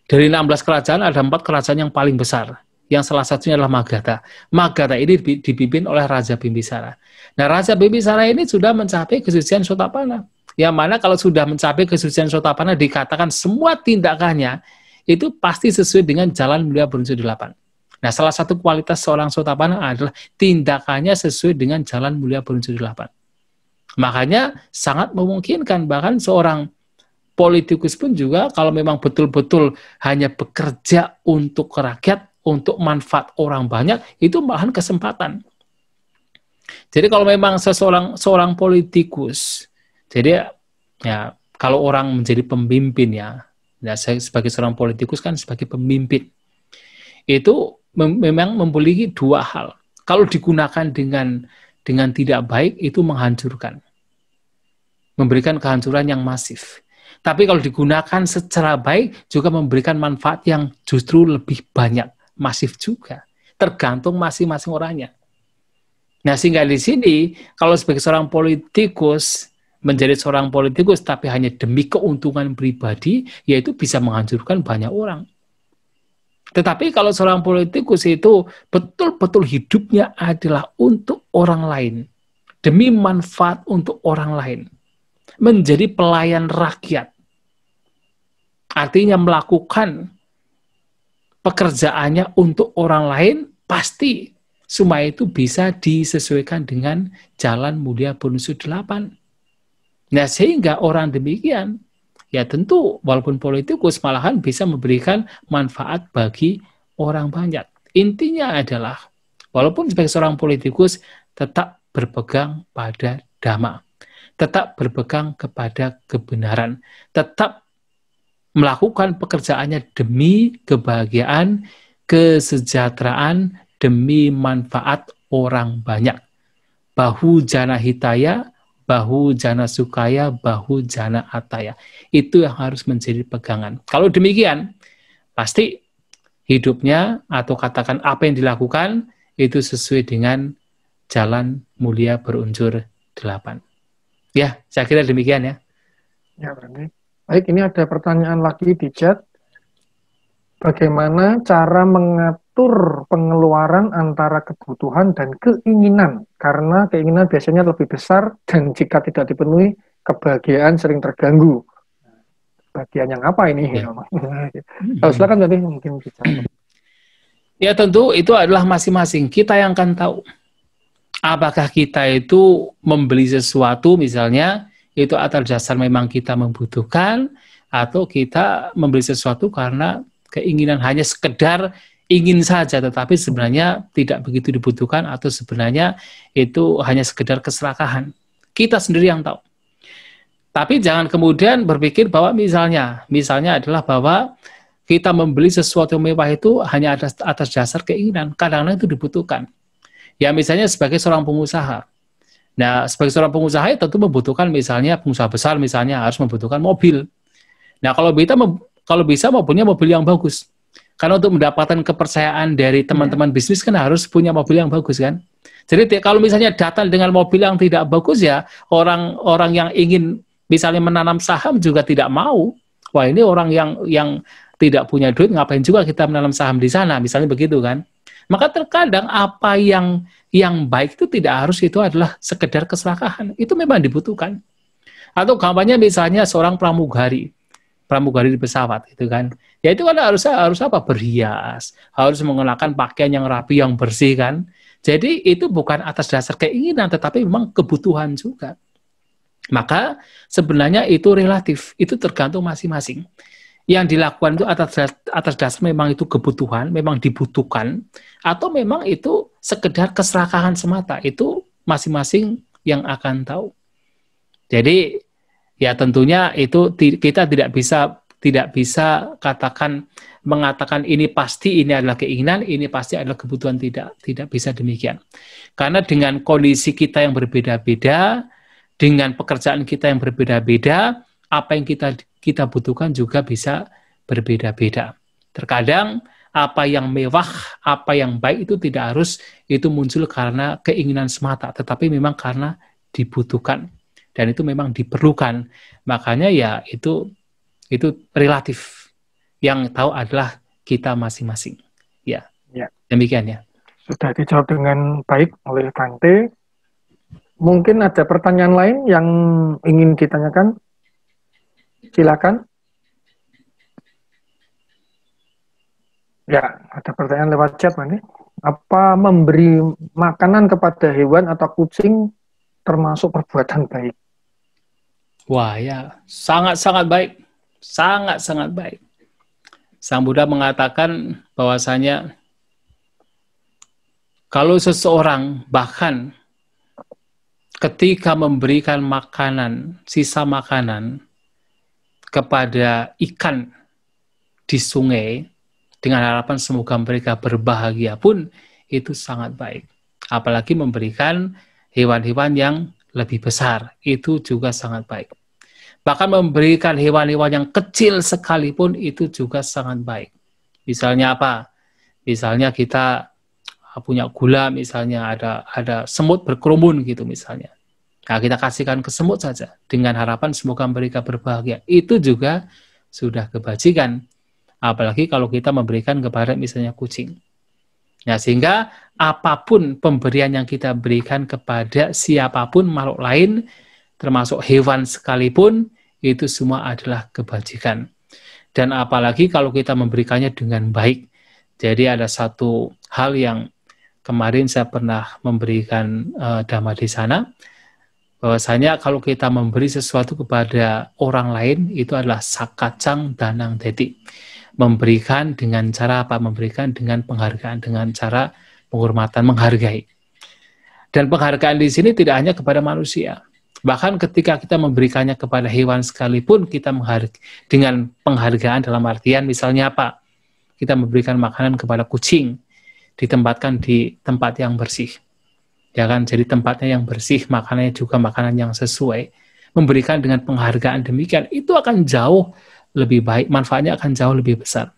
Dari 16 kerajaan ada 4 kerajaan yang paling besar. Yang salah satunya adalah Magadha. Magadha ini dipimpin oleh Raja Bimbisara. Nah, Raja Bimbisara ini sudah mencapai kesucian Sotapanna. Yang mana kalau sudah mencapai kesucian Sotapanna dikatakan semua tindakannya itu pasti sesuai dengan jalan mulia berunsur 8. Nah, salah satu kualitas seorang Sotapanna adalah tindakannya sesuai dengan jalan mulia berunsur 8. Makanya sangat memungkinkan bahkan seorang politikus pun juga kalau memang betul-betul hanya bekerja untuk rakyat, untuk manfaat orang banyak, itu malahan kesempatan. Jadi kalau memang seorang politikus, jadi ya kalau orang menjadi pemimpin ya saya sebagai seorang politikus kan sebagai pemimpin, itu memang memiliki 2 hal. Kalau digunakan dengan tidak baik, itu menghancurkan. Memberikan kehancuran yang masif. Tapi kalau digunakan secara baik, juga memberikan manfaat yang justru lebih banyak. Masif juga. Tergantung masing-masing orangnya. Nah, sehingga di sini, kalau sebagai seorang politikus, menjadi seorang politikus, tapi hanya demi keuntungan pribadi, yaitu bisa menghancurkan banyak orang. Tetapi kalau seorang politikus itu betul-betul hidupnya adalah untuk orang lain, demi manfaat untuk orang lain, menjadi pelayan rakyat, artinya melakukan pekerjaannya untuk orang lain, pasti semua itu bisa disesuaikan dengan jalan mulia berunsur 8. Nah, sehingga orang demikian, ya tentu walaupun politikus malahan bisa memberikan manfaat bagi orang banyak. Intinya adalah, walaupun sebagai seorang politikus, tetap berpegang pada dhamma, tetap berpegang kepada kebenaran, tetap melakukan pekerjaannya demi kebahagiaan, kesejahteraan, demi manfaat orang banyak. Bahu jana hitaya, bahu jana sukaya, bahu jana ataya. Itu yang harus menjadi pegangan. Kalau demikian, pasti hidupnya atau katakan apa yang dilakukan itu sesuai dengan jalan mulia berunsur 8. Ya, saya kira demikian ya. Ya, berarti. Baik, ini ada pertanyaan lagi di chat. Bagaimana cara mengatur pengeluaran antara kebutuhan dan keinginan? Karena keinginan biasanya lebih besar dan jika tidak dipenuhi, kebahagiaan sering terganggu. Bagian yang apa ini? Ya. Silakan tadi mungkin bicara. Ya tentu itu adalah masing-masing. Kita yang akan tahu. Apakah kita itu membeli sesuatu misalnya, itu atas dasar memang kita membutuhkan, atau kita membeli sesuatu karena keinginan hanya sekedar ingin saja, tetapi sebenarnya tidak begitu dibutuhkan, atau sebenarnya itu hanya sekedar keserakahan. Kita sendiri yang tahu. Tapi jangan kemudian berpikir bahwa misalnya adalah bahwa kita membeli sesuatu yang mewah itu hanya atas dasar keinginan. Kadang-kadang itu dibutuhkan. Ya misalnya sebagai seorang pengusaha. Nah, sebagai seorang pengusaha ya tentu membutuhkan misalnya pengusaha besar misalnya harus membutuhkan mobil. Nah, kalau bisa mobilnya mobil yang bagus. Karena untuk mendapatkan kepercayaan dari teman-teman bisnis kan harus punya mobil yang bagus kan. Jadi kalau misalnya datang dengan mobil yang tidak bagus ya orang yang ingin misalnya menanam saham juga tidak mau. Wah, ini orang yang tidak punya duit, ngapain juga kita menanam saham di sana, misalnya begitu kan. Maka terkadang apa yang baik itu tidak harus itu adalah sekedar keserakahan. Itu memang dibutuhkan. Atau gampangnya misalnya seorang pramugari di pesawat itu kan. Ya itu kan harus apa? Berhias, harus mengenakan pakaian yang rapi, yang bersih kan. Jadi itu bukan atas dasar keinginan, tetapi memang kebutuhan juga. Maka sebenarnya itu relatif, itu tergantung masing-masing. Yang dilakukan itu atas dasar memang itu kebutuhan, memang dibutuhkan, atau memang itu sekedar keserakahan semata, itu masing-masing yang akan tahu. Jadi ya tentunya itu kita tidak bisa mengatakan ini pasti ini adalah keinginan, ini pasti adalah kebutuhan, tidak bisa demikian. Karena dengan kondisi kita yang berbeda-beda, dengan pekerjaan kita yang berbeda-beda, apa yang kita butuhkan juga bisa berbeda-beda. Terkadang apa yang mewah, apa yang baik itu tidak harus itu muncul karena keinginan semata, tetapi memang karena dibutuhkan dan itu memang diperlukan. Makanya ya itu relatif. Yang tahu adalah kita masing-masing. Ya. Demikian ya. Sudah dijawab dengan baik oleh Bante. Mungkin ada pertanyaan lain yang ingin ditanyakan? Silakan. Ya, ada pertanyaan lewat chat, Bante. Apa memberi makanan kepada hewan atau kucing termasuk perbuatan baik? Wah ya, sangat-sangat baik. Sangat-sangat baik. Sang Buddha mengatakan bahwasanya kalau seseorang bahkan ketika memberikan makanan, sisa makanan kepada ikan di sungai dengan harapan semoga mereka berbahagia pun itu sangat baik. Apalagi memberikan hewan-hewan yang lebih besar, itu juga sangat baik. Bahkan memberikan hewan-hewan yang kecil sekalipun itu juga sangat baik. Misalnya apa? Misalnya kita punya gula, misalnya ada semut berkerumun gitu misalnya. Nah, kita kasihkan ke semut saja dengan harapan semoga mereka berbahagia. Itu juga sudah kebajikan. Apalagi kalau kita memberikan kepada misalnya kucing. Ya, sehingga apapun pemberian yang kita berikan kepada siapapun makhluk lain, termasuk hewan sekalipun, itu semua adalah kebajikan. Dan apalagi kalau kita memberikannya dengan baik. Jadi ada satu hal yang kemarin saya pernah memberikan dhamma di sana, bahwasanya kalau kita memberi sesuatu kepada orang lain, itu adalah sakacang danang deti. Memberikan dengan cara apa? Memberikan dengan penghargaan, dengan cara penghormatan, menghargai. Dan penghargaan di sini tidak hanya kepada manusia. Bahkan ketika kita memberikannya kepada hewan sekalipun, kita dengan penghargaan dalam artian misalnya apa? Kita memberikan makanan kepada kucing, ditempatkan di tempat yang bersih. Ya kan, jadi tempatnya yang bersih, makanannya juga makanan yang sesuai. Memberikan dengan penghargaan demikian, itu akan jauh lebih baik, manfaatnya akan jauh lebih besar.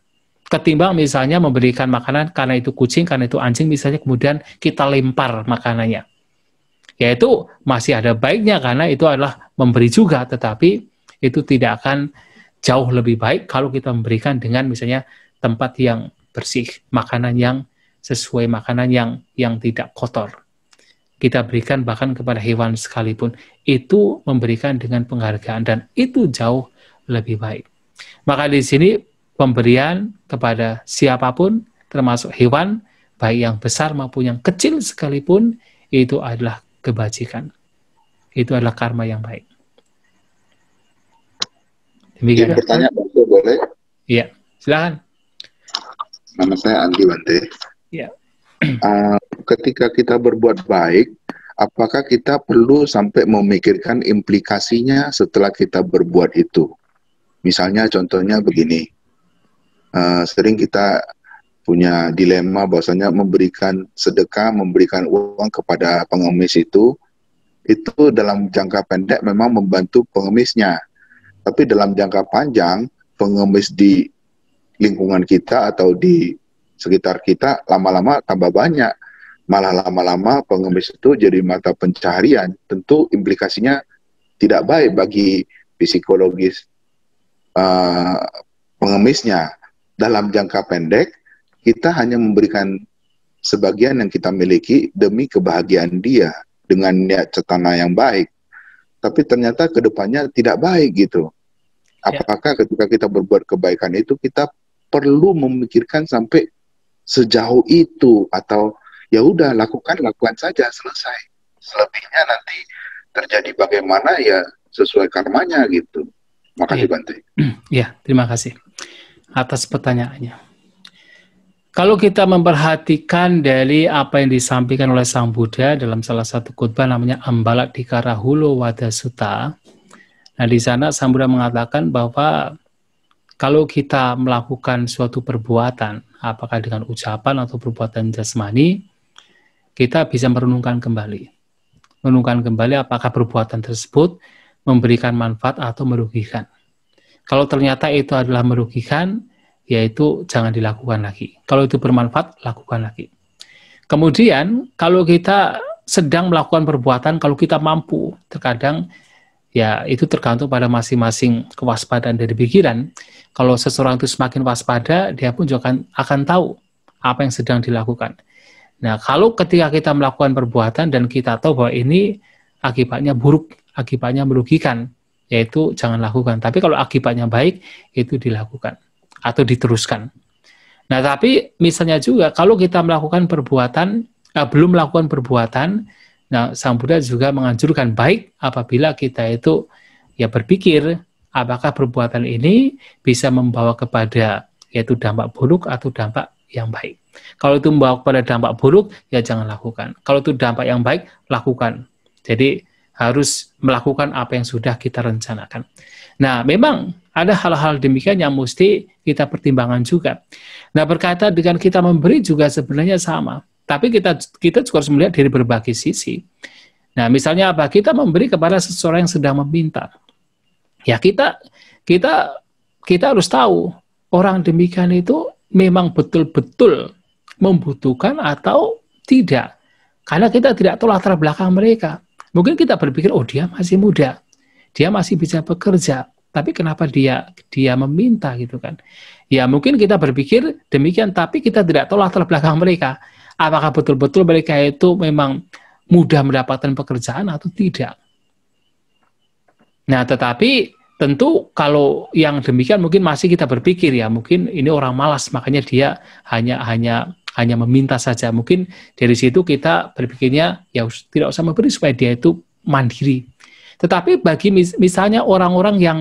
Ketimbang misalnya memberikan makanan karena itu kucing, karena itu anjing, misalnya kemudian kita lempar makanannya. Yaitu masih ada baiknya karena itu adalah memberi juga, tetapi itu tidak akan jauh lebih baik kalau kita memberikan dengan misalnya tempat yang bersih, makanan yang sesuai, makanan yang tidak kotor. Kita berikan bahkan kepada hewan sekalipun, itu memberikan dengan penghargaan dan itu jauh lebih baik. Maka di sini pemberian kepada siapapun, termasuk hewan, baik yang besar maupun yang kecil sekalipun, itu adalah kebajikan. Itu adalah karma yang baik. Demikian. Bertanya, boleh? Iya, silakan. Nama saya Andi Bante. Ya. Ketika kita berbuat baik, apakah kita perlu sampai memikirkan implikasinya setelah kita berbuat itu? Misalnya contohnya begini, sering kita punya dilema bahwasanya memberikan sedekah, memberikan uang kepada pengemis itu dalam jangka pendek memang membantu pengemisnya. Tapi dalam jangka panjang, pengemis di lingkungan kita atau di sekitar kita lama-lama tambah banyak. Malah lama-lama pengemis itu jadi mata pencaharian. Tentu implikasinya tidak baik bagi psikologis pengemisnya. Dalam jangka pendek, kita hanya memberikan sebagian yang kita miliki demi kebahagiaan dia dengan niat cetana yang baik. Tapi ternyata kedepannya tidak baik gitu. Apakah ketika kita berbuat kebaikan itu kita perlu memikirkan sampai sejauh itu atau ya udah lakukan saja, selesai. Selebihnya nanti terjadi bagaimana ya sesuai karmanya gitu. Makasih Bante. Ya, terima kasih atas pertanyaannya. Kalau kita memperhatikan dari apa yang disampaikan oleh Sang Buddha dalam salah satu khotbah namanya Ambalatthika Rahulo Wada Sutta, nah di sana Sang Buddha mengatakan bahwa kalau kita melakukan suatu perbuatan, apakah dengan ucapan atau perbuatan jasmani, kita bisa merenungkan kembali. merenungkan kembali apakah perbuatan tersebut memberikan manfaat atau merugikan. Kalau ternyata itu adalah merugikan, yaitu jangan dilakukan lagi. Kalau itu bermanfaat, lakukan lagi. Kemudian, kalau kita sedang melakukan perbuatan, kalau kita mampu, terkadang ya itu tergantung pada masing-masing kewaspadaan dari pikiran. Kalau seseorang itu semakin waspada, dia pun juga akan tahu apa yang sedang dilakukan. Nah, kalau ketika kita melakukan perbuatan dan kita tahu bahwa ini akibatnya buruk, akibatnya merugikan, yaitu jangan lakukan. Tapi kalau akibatnya baik, itu dilakukan atau diteruskan. Nah, tapi misalnya juga kalau kita melakukan perbuatan, belum melakukan perbuatan, nah Sang Buddha juga menganjurkan baik apabila kita itu ya berpikir apakah perbuatan ini bisa membawa kepada yaitu dampak buruk atau dampak yang baik. Kalau itu membawa kepada dampak buruk, ya jangan lakukan. Kalau itu dampak yang baik, lakukan. Jadi harus melakukan apa yang sudah kita rencanakan. Nah, memang ada hal-hal demikian yang mesti kita pertimbangkan juga. Nah, berkaitan dengan kita memberi juga sebenarnya sama. Tapi kita juga harus melihat dari berbagai sisi. Nah, misalnya apa? Kita memberi kepada seseorang yang sedang meminta. Ya, kita harus tahu orang demikian itu memang betul-betul membutuhkan atau tidak. Karena kita tidak tahu latar belakang mereka. Mungkin kita berpikir, oh dia masih muda, dia masih bisa bekerja, tapi kenapa dia meminta gitu kan? Ya mungkin kita berpikir demikian, tapi kita tidak tahu latar belakang mereka. Apakah betul-betul mereka itu memang mudah mendapatkan pekerjaan atau tidak? Nah, tetapi tentu kalau yang demikian mungkin masih kita berpikir ya, mungkin ini orang malas, makanya dia hanya meminta saja. Mungkin dari situ kita berpikirnya ya tidak usah memberi supaya dia itu mandiri. Tetapi bagi misalnya orang-orang yang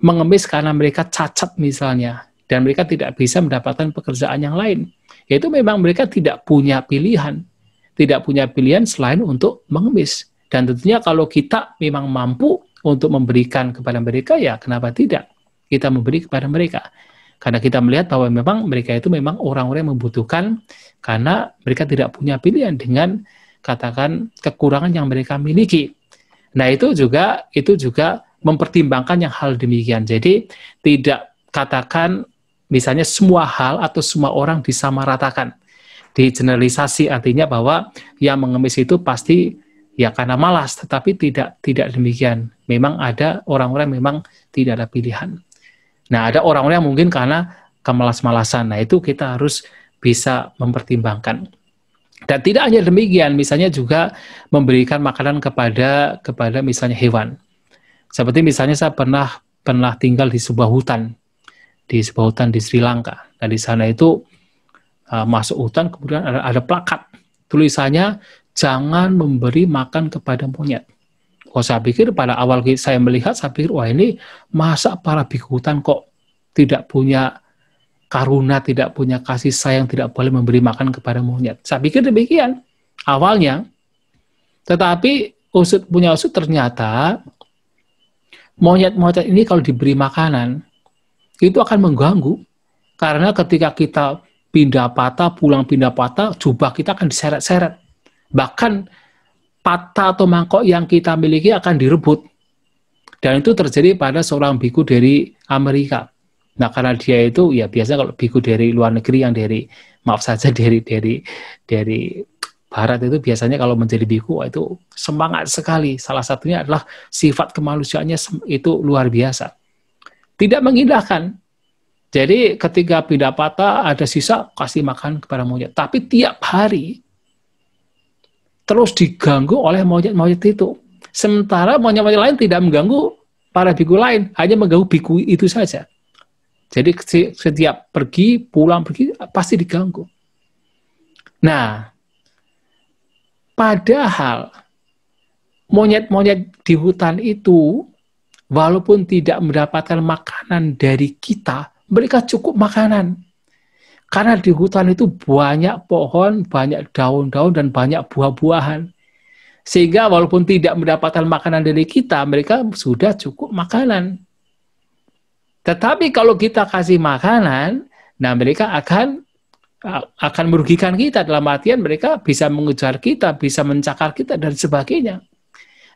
mengemis karena mereka cacat misalnya, dan mereka tidak bisa mendapatkan pekerjaan yang lain, yaitu memang mereka tidak punya pilihan selain untuk mengemis. Dan tentunya kalau kita memang mampu untuk memberikan kepada mereka, ya kenapa tidak kita memberi kepada mereka? Karena kita melihat bahwa memang mereka itu memang orang-orang yang membutuhkan, karena mereka tidak punya pilihan dengan katakan kekurangan yang mereka miliki. Nah, itu juga mempertimbangkan yang hal demikian. Jadi tidak katakan misalnya semua hal atau semua orang disamaratakan, digeneralisasi, artinya bahwa yang mengemis itu pasti ya karena malas, tetapi tidak demikian. Memang ada orang-orang memang tidak ada pilihan. Nah, ada orang-orang yang mungkin karena kemalas-malasan. Nah, itu kita harus bisa mempertimbangkan. Dan tidak hanya demikian, misalnya juga memberikan makanan kepada misalnya hewan. Seperti misalnya saya pernah tinggal di sebuah hutan di Sri Lanka. Nah, di sana itu masuk hutan, kemudian ada plakat tulisannya jangan memberi makan kepada monyet. Oh, saya pikir pada awal saya melihat, saya pikir, wah ini masa para biku hutan kok tidak punya karuna, tidak punya kasih sayang, tidak boleh memberi makan kepada monyet. Saya pikir demikian awalnya. Tetapi usut ternyata monyet-monyet ini kalau diberi makanan, itu akan mengganggu. Karena ketika kita pindah patah, pulang pindah patah, jubah kita akan diseret-seret. Bahkan patah atau mangkok yang kita miliki akan direbut. Dan itu terjadi pada seorang biku dari Amerika. Nah, karena dia itu, ya biasa kalau biku dari luar negeri yang dari barat itu biasanya kalau menjadi biku, itu semangat sekali. Salah satunya adalah sifat kemanusiaannya itu luar biasa. Tidak mengindahkan. Jadi ketika pindah patah, ada sisa, kasih makan kepada monyet. Tapi tiap hari, terus diganggu oleh monyet-monyet itu. Sementara monyet-monyet lain tidak mengganggu para biku lain, hanya mengganggu biku itu saja. Jadi setiap pulang pergi, pasti diganggu. Nah, padahal monyet-monyet di hutan itu, walaupun tidak mendapatkan makanan dari kita, mereka cukup makanan. Karena di hutan itu banyak pohon, banyak daun-daun, dan banyak buah-buahan. Sehingga walaupun tidak mendapatkan makanan dari kita, mereka sudah cukup makanan. Tetapi kalau kita kasih makanan, nah mereka akan akan merugikan kita, dalam artian mereka bisa mengejar kita, bisa mencakar kita, dan sebagainya.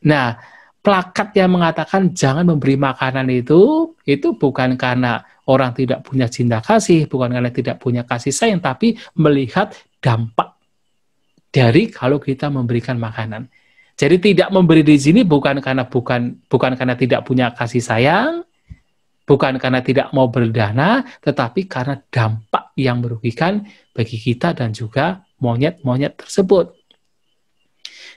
Nah, plakat yang mengatakan jangan memberi makanan itu bukan karena orang tidak punya cinta kasih, bukan karena tidak punya kasih sayang, tapi melihat dampak dari kalau kita memberikan makanan. Jadi tidak memberi di sini bukan karena tidak punya kasih sayang, bukan karena tidak mau berdana, tetapi karena dampak yang merugikan bagi kita dan juga monyet-monyet tersebut.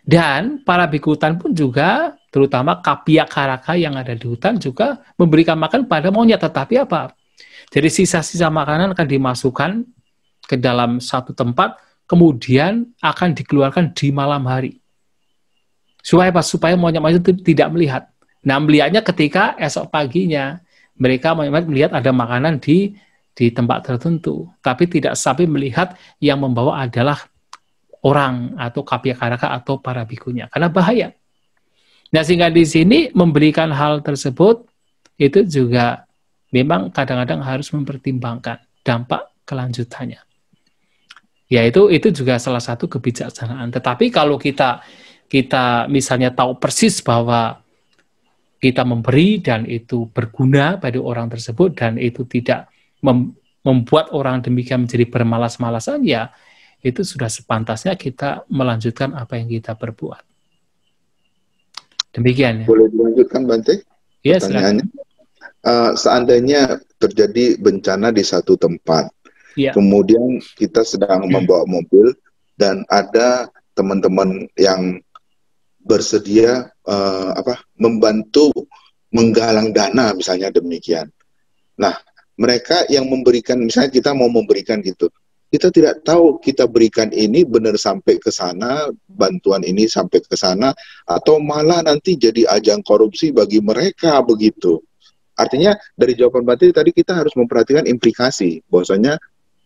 Dan para biku hutan pun juga, terutama kapia karaka yang ada di hutan juga memberikan makan pada monyet. Tetapi apa? Jadi sisa-sisa makanan akan dimasukkan ke dalam satu tempat, kemudian akan dikeluarkan di malam hari. Supaya apa? Supaya monyet-monyet itu tidak melihat. Nah, melihatnya ketika esok paginya mereka melihat ada makanan di tempat tertentu, tapi tidak sampai melihat yang membawa adalah orang atau kapia karaka atau para bikunya, karena bahaya. Nah, sehingga di sini memberikan hal tersebut itu juga memang kadang-kadang harus mempertimbangkan dampak kelanjutannya. Ya, itu juga salah satu kebijaksanaan. Tetapi kalau kita misalnya tahu persis bahwa kita memberi dan itu berguna pada orang tersebut dan itu tidak membuat orang demikian menjadi bermalas-malasan, ya itu sudah sepantasnya kita melanjutkan apa yang kita perbuat. Demikian ya. Boleh dilanjutkan, Bante? Ya, pertanyaannya. Seandainya terjadi bencana di satu tempat, ya. Kemudian kita sedang membawa mobil dan ada teman-teman yang bersedia membantu menggalang dana, misalnya demikian. Nah, mereka yang memberikan, misalnya kita mau memberikan gitu, kita tidak tahu kita berikan ini benar sampai ke sana, bantuan ini sampai ke sana, atau malah nanti jadi ajang korupsi bagi mereka begitu. Artinya dari jawaban Bante tadi kita harus memperhatikan implikasi, bahwasanya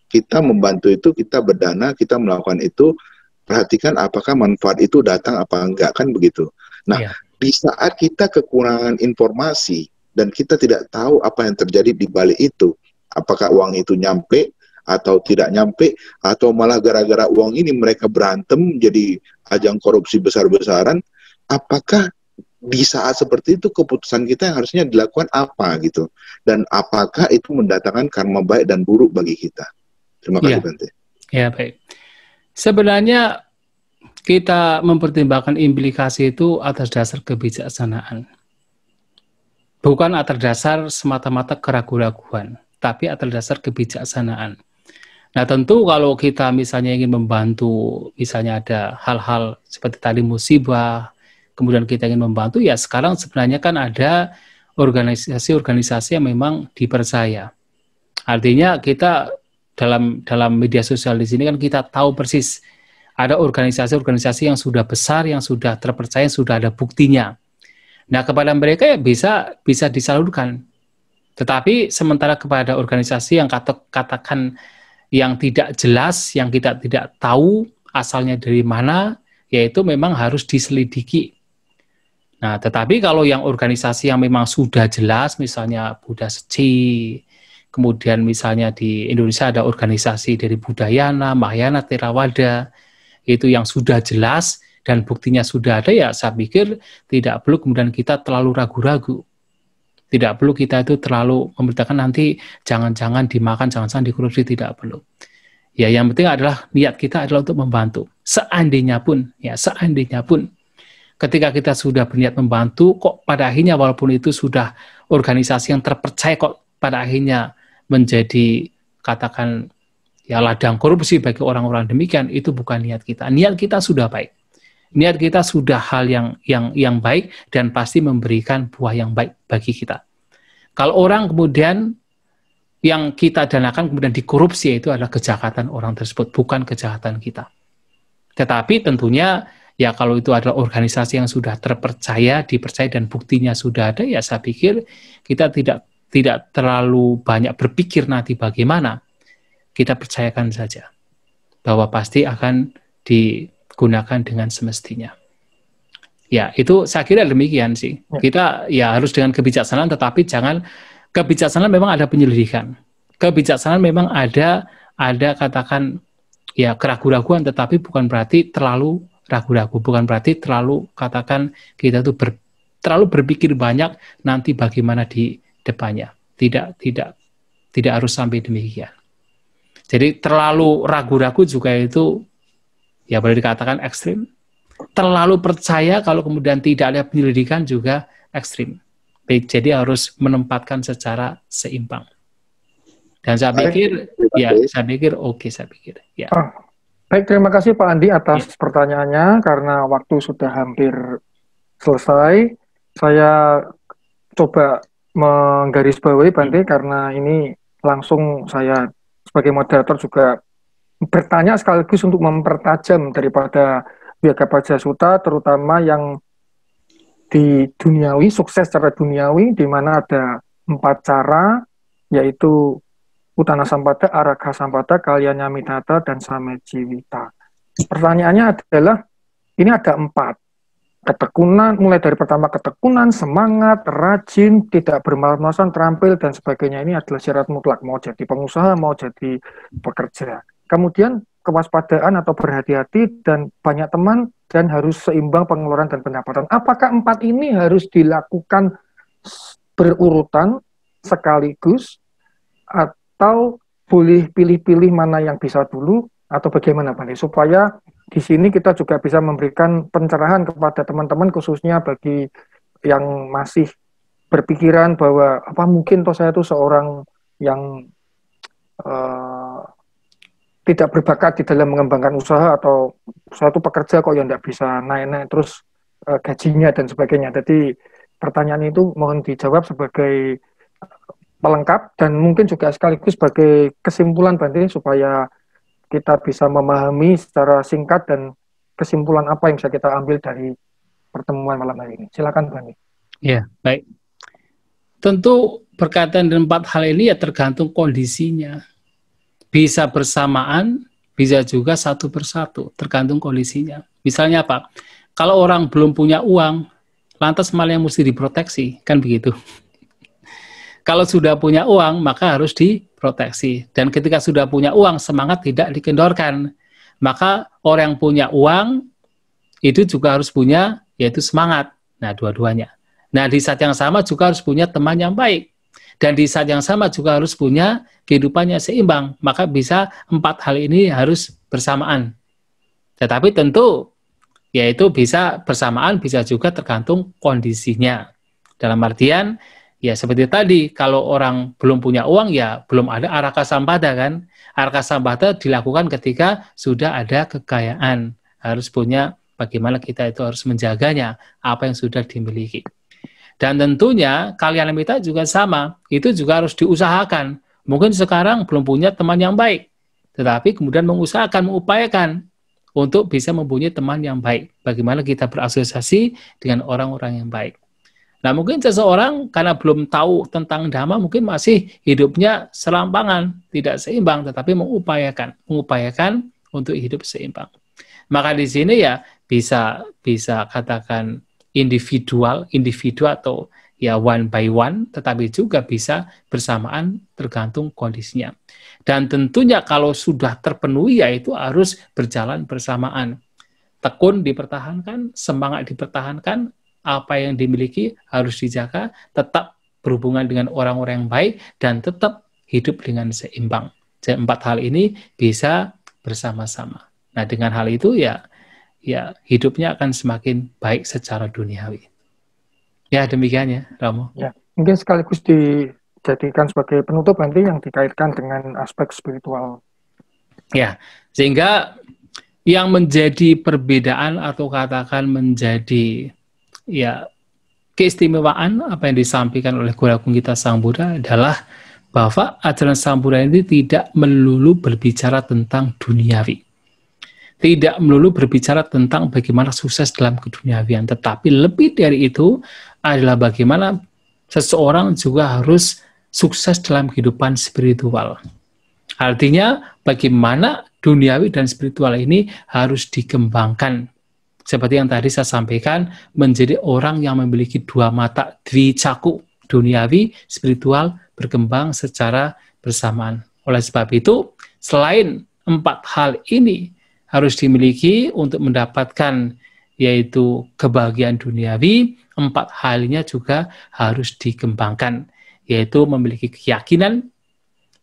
kita membantu itu, kita berdana, kita melakukan itu, perhatikan apakah manfaat itu datang apa enggak, kan begitu. Nah, di saat kita kekurangan informasi dan kita tidak tahu apa yang terjadi di balik itu, apakah uang itu nyampe atau tidak nyampe, atau malah gara-gara uang ini mereka berantem jadi ajang korupsi besar-besaran, apakah di saat seperti itu keputusan kita yang harusnya dilakukan apa gitu, dan apakah itu mendatangkan karma baik dan buruk bagi kita? Terima kasih, Bante. Ya, baik. Sebenarnya kita mempertimbangkan implikasi itu atas dasar kebijaksanaan. Bukan atas dasar semata-mata keraguan-raguan, tapi atas dasar kebijaksanaan. Nah, tentu kalau kita misalnya ingin membantu, misalnya ada hal-hal seperti tadi musibah, kemudian kita ingin membantu, ya sekarang sebenarnya kan ada organisasi-organisasi yang memang dipercaya. Artinya kita dalam media sosial di sini kan kita tahu persis ada organisasi-organisasi yang sudah besar, yang sudah terpercaya, yang sudah ada buktinya. Nah, kepada mereka ya bisa disalurkan. Tetapi sementara kepada organisasi yang katakan yang tidak jelas, yang kita tidak tahu asalnya dari mana, yaitu memang harus diselidiki. Nah, tetapi kalau yang organisasi yang memang sudah jelas, misalnya Buddha Seci, kemudian misalnya di Indonesia ada organisasi dari Budayana, Mahayana, Theravada, itu yang sudah jelas dan buktinya sudah ada, ya saya pikir tidak perlu kemudian kita terlalu ragu-ragu. Tidak perlu kita itu terlalu memberitakan nanti jangan-jangan dimakan, jangan-jangan dikorupsi, tidak perlu. Ya, yang penting adalah niat kita adalah untuk membantu. Seandainya pun, ketika kita sudah berniat membantu, kok pada akhirnya walaupun itu sudah organisasi yang terpercaya, kok pada akhirnya menjadi katakan ya ladang korupsi bagi orang-orang demikian, itu bukan niat kita. Niat kita sudah baik. Niat kita sudah hal yang baik dan pasti memberikan buah yang baik bagi kita. Kalau orang kemudian yang kita danakan kemudian dikorupsi, itu adalah kejahatan orang tersebut, bukan kejahatan kita. Tetapi tentunya ya kalau itu adalah organisasi yang sudah terpercaya, dipercaya dan buktinya sudah ada, ya saya pikir kita tidak terlalu banyak berpikir nanti bagaimana. Kita percayakan saja bahwa pasti akan digunakan dengan semestinya. Ya, itu saya kira demikian sih. Kita ya harus dengan kebijaksanaan, tetapi jangan kebijaksanaan memang ada penyelidikan. Kebijaksanaan memang ada ada katakan ya keraguan-raguan, tetapi bukan berarti terlalu ragu-ragu, bukan berarti terlalu katakan kita tuh terlalu berpikir banyak nanti bagaimana di depannya. Tidak harus sampai demikian. Jadi terlalu ragu-ragu juga itu ya boleh dikatakan ekstrim. Terlalu percaya kalau kemudian tidak ada penyelidikan juga ekstrim. Jadi harus menempatkan secara seimbang. Dan saya pikir, saya pikir. Ya. Baik, terima kasih Pak Andi atas pertanyaannya. Karena waktu sudah hampir selesai, saya coba menggarisbawahi Bante karena ini langsung saya sebagai moderator juga bertanya sekaligus untuk mempertajam daripada Wiyaka Paja Sutta, terutama yang di duniawi, sukses secara duniawi, di mana ada 4 cara, yaitu Utana Sampada, Aragha Sampada, Kalyana Mitata, dan Samejiwita. Pertanyaannya adalah, ini ada 4. Ketekunan, mulai dari pertama ketekunan, semangat, rajin, tidak bermalas-malasan, terampil, dan sebagainya. Ini adalah syarat mutlak, mau jadi pengusaha, mau jadi pekerja. Kemudian kewaspadaan atau berhati-hati, dan banyak teman, dan harus seimbang pengeluaran dan pendapatan. Apakah 4 ini harus dilakukan berurutan sekaligus, atau boleh pilih-pilih mana yang bisa dulu, atau bagaimana Pak? Supaya di sini kita juga bisa memberikan pencerahan kepada teman-teman, khususnya bagi yang masih berpikiran bahwa apa mungkin toh saya itu seorang yang tidak berbakat di dalam mengembangkan usaha, atau saya itu pekerja kok yang tidak bisa naik-naik terus gajinya dan sebagainya. Jadi pertanyaan itu mohon dijawab sebagai pelengkap dan mungkin juga sekaligus sebagai kesimpulan Bante, supaya kita bisa memahami secara singkat dan kesimpulan apa yang bisa kita ambil dari pertemuan malam hari ini. Silakan Bante. Ya, baik. Tentu berkaitan dengan 4 hal ini ya tergantung kondisinya. Bisa bersamaan, bisa juga satu persatu, tergantung kondisinya. Misalnya apa? Kalau orang belum punya uang, lantas malah yang mesti diproteksi, kan begitu. Kalau sudah punya uang, maka harus diproteksi. Dan ketika sudah punya uang, semangat tidak dikendorkan. Maka orang yang punya uang, itu juga harus punya, yaitu semangat. Nah, dua-duanya. Nah, di saat yang sama juga harus punya teman yang baik. Dan di saat yang sama juga harus punya kehidupannya seimbang. Maka bisa 4 hal ini harus bersamaan. Tetapi tentu, yaitu bisa bersamaan, bisa juga tergantung kondisinya. Dalam artian, ya seperti tadi, kalau orang belum punya uang, ya belum ada Aragha Sampada kan. Aragha Sampada dilakukan ketika sudah ada kekayaan. Harus punya bagaimana kita itu harus menjaganya, apa yang sudah dimiliki. Dan tentunya Kalyana Mitra juga sama, itu juga harus diusahakan. Mungkin sekarang belum punya teman yang baik, tetapi kemudian mengupayakan untuk bisa mempunyai teman yang baik. Bagaimana kita berasosiasi dengan orang-orang yang baik. Nah, mungkin seseorang karena belum tahu tentang Dhamma, mungkin masih hidupnya serampangan, tidak seimbang, tetapi mengupayakan untuk hidup seimbang. Maka di sini ya bisa katakan individu atau ya one by one, tetapi juga bisa bersamaan tergantung kondisinya. Dan tentunya kalau sudah terpenuhi, ya itu harus berjalan bersamaan. Tekun dipertahankan, semangat dipertahankan, apa yang dimiliki harus dijaga, tetap berhubungan dengan orang-orang yang baik, dan tetap hidup dengan seimbang. Jadi 4 hal ini bisa bersama-sama. Nah, dengan hal itu ya hidupnya akan semakin baik secara duniawi. Ya, demikian ya, Ramo. Ya, mungkin sekaligus dijadikan sebagai penutup nanti yang dikaitkan dengan aspek spiritual. Ya, sehingga yang menjadi perbedaan atau katakan menjadi ya keistimewaan apa yang disampaikan oleh Guru Agung kita Sang Buddha adalah bahwa ajaran Sang Buddha ini tidak melulu berbicara tentang duniawi. Tidak melulu berbicara tentang bagaimana sukses dalam keduniawian, tetapi lebih dari itu adalah bagaimana seseorang juga harus sukses dalam kehidupan spiritual. Artinya bagaimana duniawi dan spiritual ini harus dikembangkan. Seperti yang tadi saya sampaikan, menjadi orang yang memiliki 2 mata, dvicaku, duniawi, spiritual, berkembang secara bersamaan. Oleh sebab itu, selain 4 hal ini harus dimiliki untuk mendapatkan yaitu kebahagiaan duniawi, 4 halnya juga harus dikembangkan, yaitu memiliki keyakinan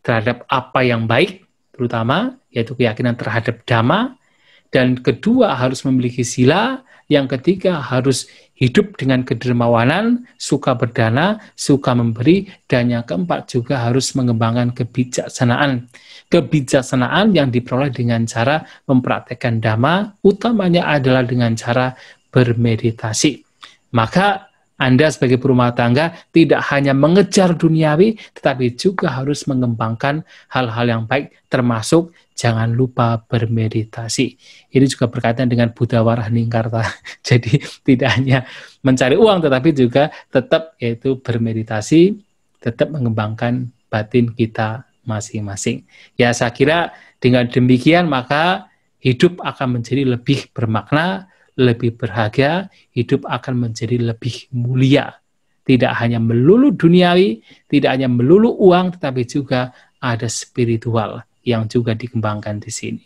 terhadap apa yang baik, terutama yaitu keyakinan terhadap dhamma, dan kedua harus memiliki sila, yang ketiga harus hidup dengan kedermawanan, suka berdana, suka memberi, dan yang keempat juga harus mengembangkan kebijaksanaan. Kebijaksanaan yang diperoleh dengan cara mempraktekkan dhamma, utamanya adalah dengan cara bermeditasi. Maka Anda sebagai berumah tangga tidak hanya mengejar duniawi, tetapi juga harus mengembangkan hal-hal yang baik, termasuk jangan lupa bermeditasi. Ini juga berkaitan dengan Buddha Warahaningkarta. Jadi tidak hanya mencari uang, tetapi juga tetap yaitu bermeditasi, tetap mengembangkan batin kita masing-masing. Ya, saya kira dengan demikian maka hidup akan menjadi lebih bermakna, lebih berharga, hidup akan menjadi lebih mulia. Tidak hanya melulu duniawi, tidak hanya melulu uang, tetapi juga ada spiritual yang juga dikembangkan di sini.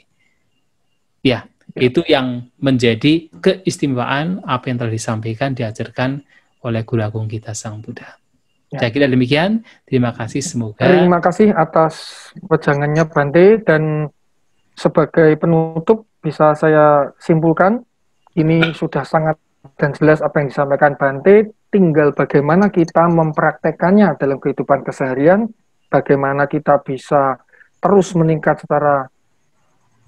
Ya, itu yang menjadi keistimewaan apa yang telah disampaikan, diajarkan oleh Guru Agung kita Sang Buddha. Ya. Saya kira demikian. Terima kasih, semoga. Terima kasih atas wejangannya Bante, dan sebagai penutup bisa saya simpulkan ini sudah sangat dan jelas apa yang disampaikan Bante, tinggal bagaimana kita mempraktekannya dalam kehidupan keseharian, bagaimana kita bisa terus meningkat secara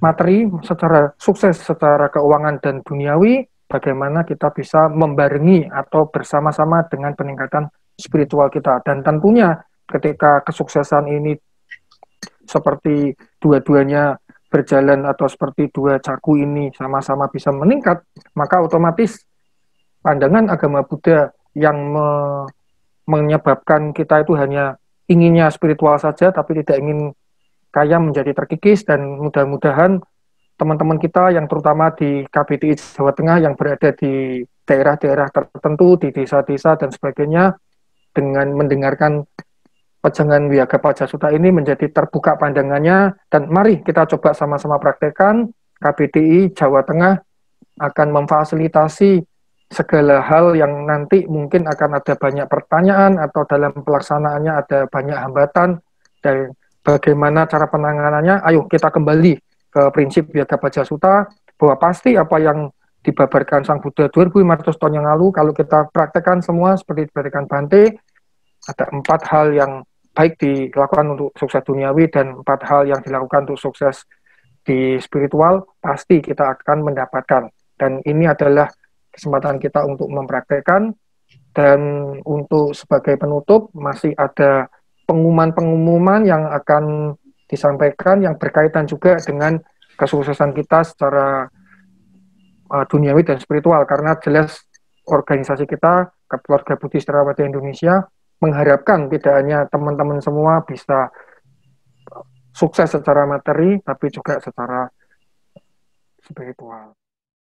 materi, secara sukses, secara keuangan dan duniawi, bagaimana kita bisa membarengi atau bersama-sama dengan peningkatan spiritual kita. Dan tentunya ketika kesuksesan ini seperti dua-duanya berjalan atau seperti dua caku ini sama-sama bisa meningkat, maka otomatis pandangan agama Buddha yang menyebabkan kita itu hanya inginnya spiritual saja tapi tidak ingin kaya menjadi terkikis. Dan mudah-mudahan teman-teman kita yang terutama di KBTI Jawa Tengah yang berada di daerah-daerah tertentu, di desa-desa dan sebagainya, dengan mendengarkan wejangan Wiyaga Pajasutta ini menjadi terbuka pandangannya, dan mari kita coba sama-sama praktekkan. KBTI Jawa Tengah akan memfasilitasi segala hal yang nanti mungkin akan ada banyak pertanyaan atau dalam pelaksanaannya ada banyak hambatan, dan bagaimana cara penanganannya. Ayo kita kembali ke prinsip Wiyaga Pajasutta, bahwa pasti apa yang dibabarkan Sang Buddha 2500 tahun yang lalu, kalau kita praktekkan semua seperti diberikan Bante, ada 4 hal yang baik dilakukan untuk sukses duniawi dan 4 hal yang dilakukan untuk sukses di spiritual, pasti kita akan mendapatkan. Dan ini adalah kesempatan kita untuk mempraktekkan. Dan untuk sebagai penutup, masih ada pengumuman-pengumuman yang akan disampaikan yang berkaitan juga dengan kesuksesan kita secara duniawi dan spiritual, karena jelas organisasi kita, Keluarga Buddhis Theravada Indonesia, mengharapkan tidak hanya teman-teman semua bisa sukses secara materi, tapi juga secara spiritual.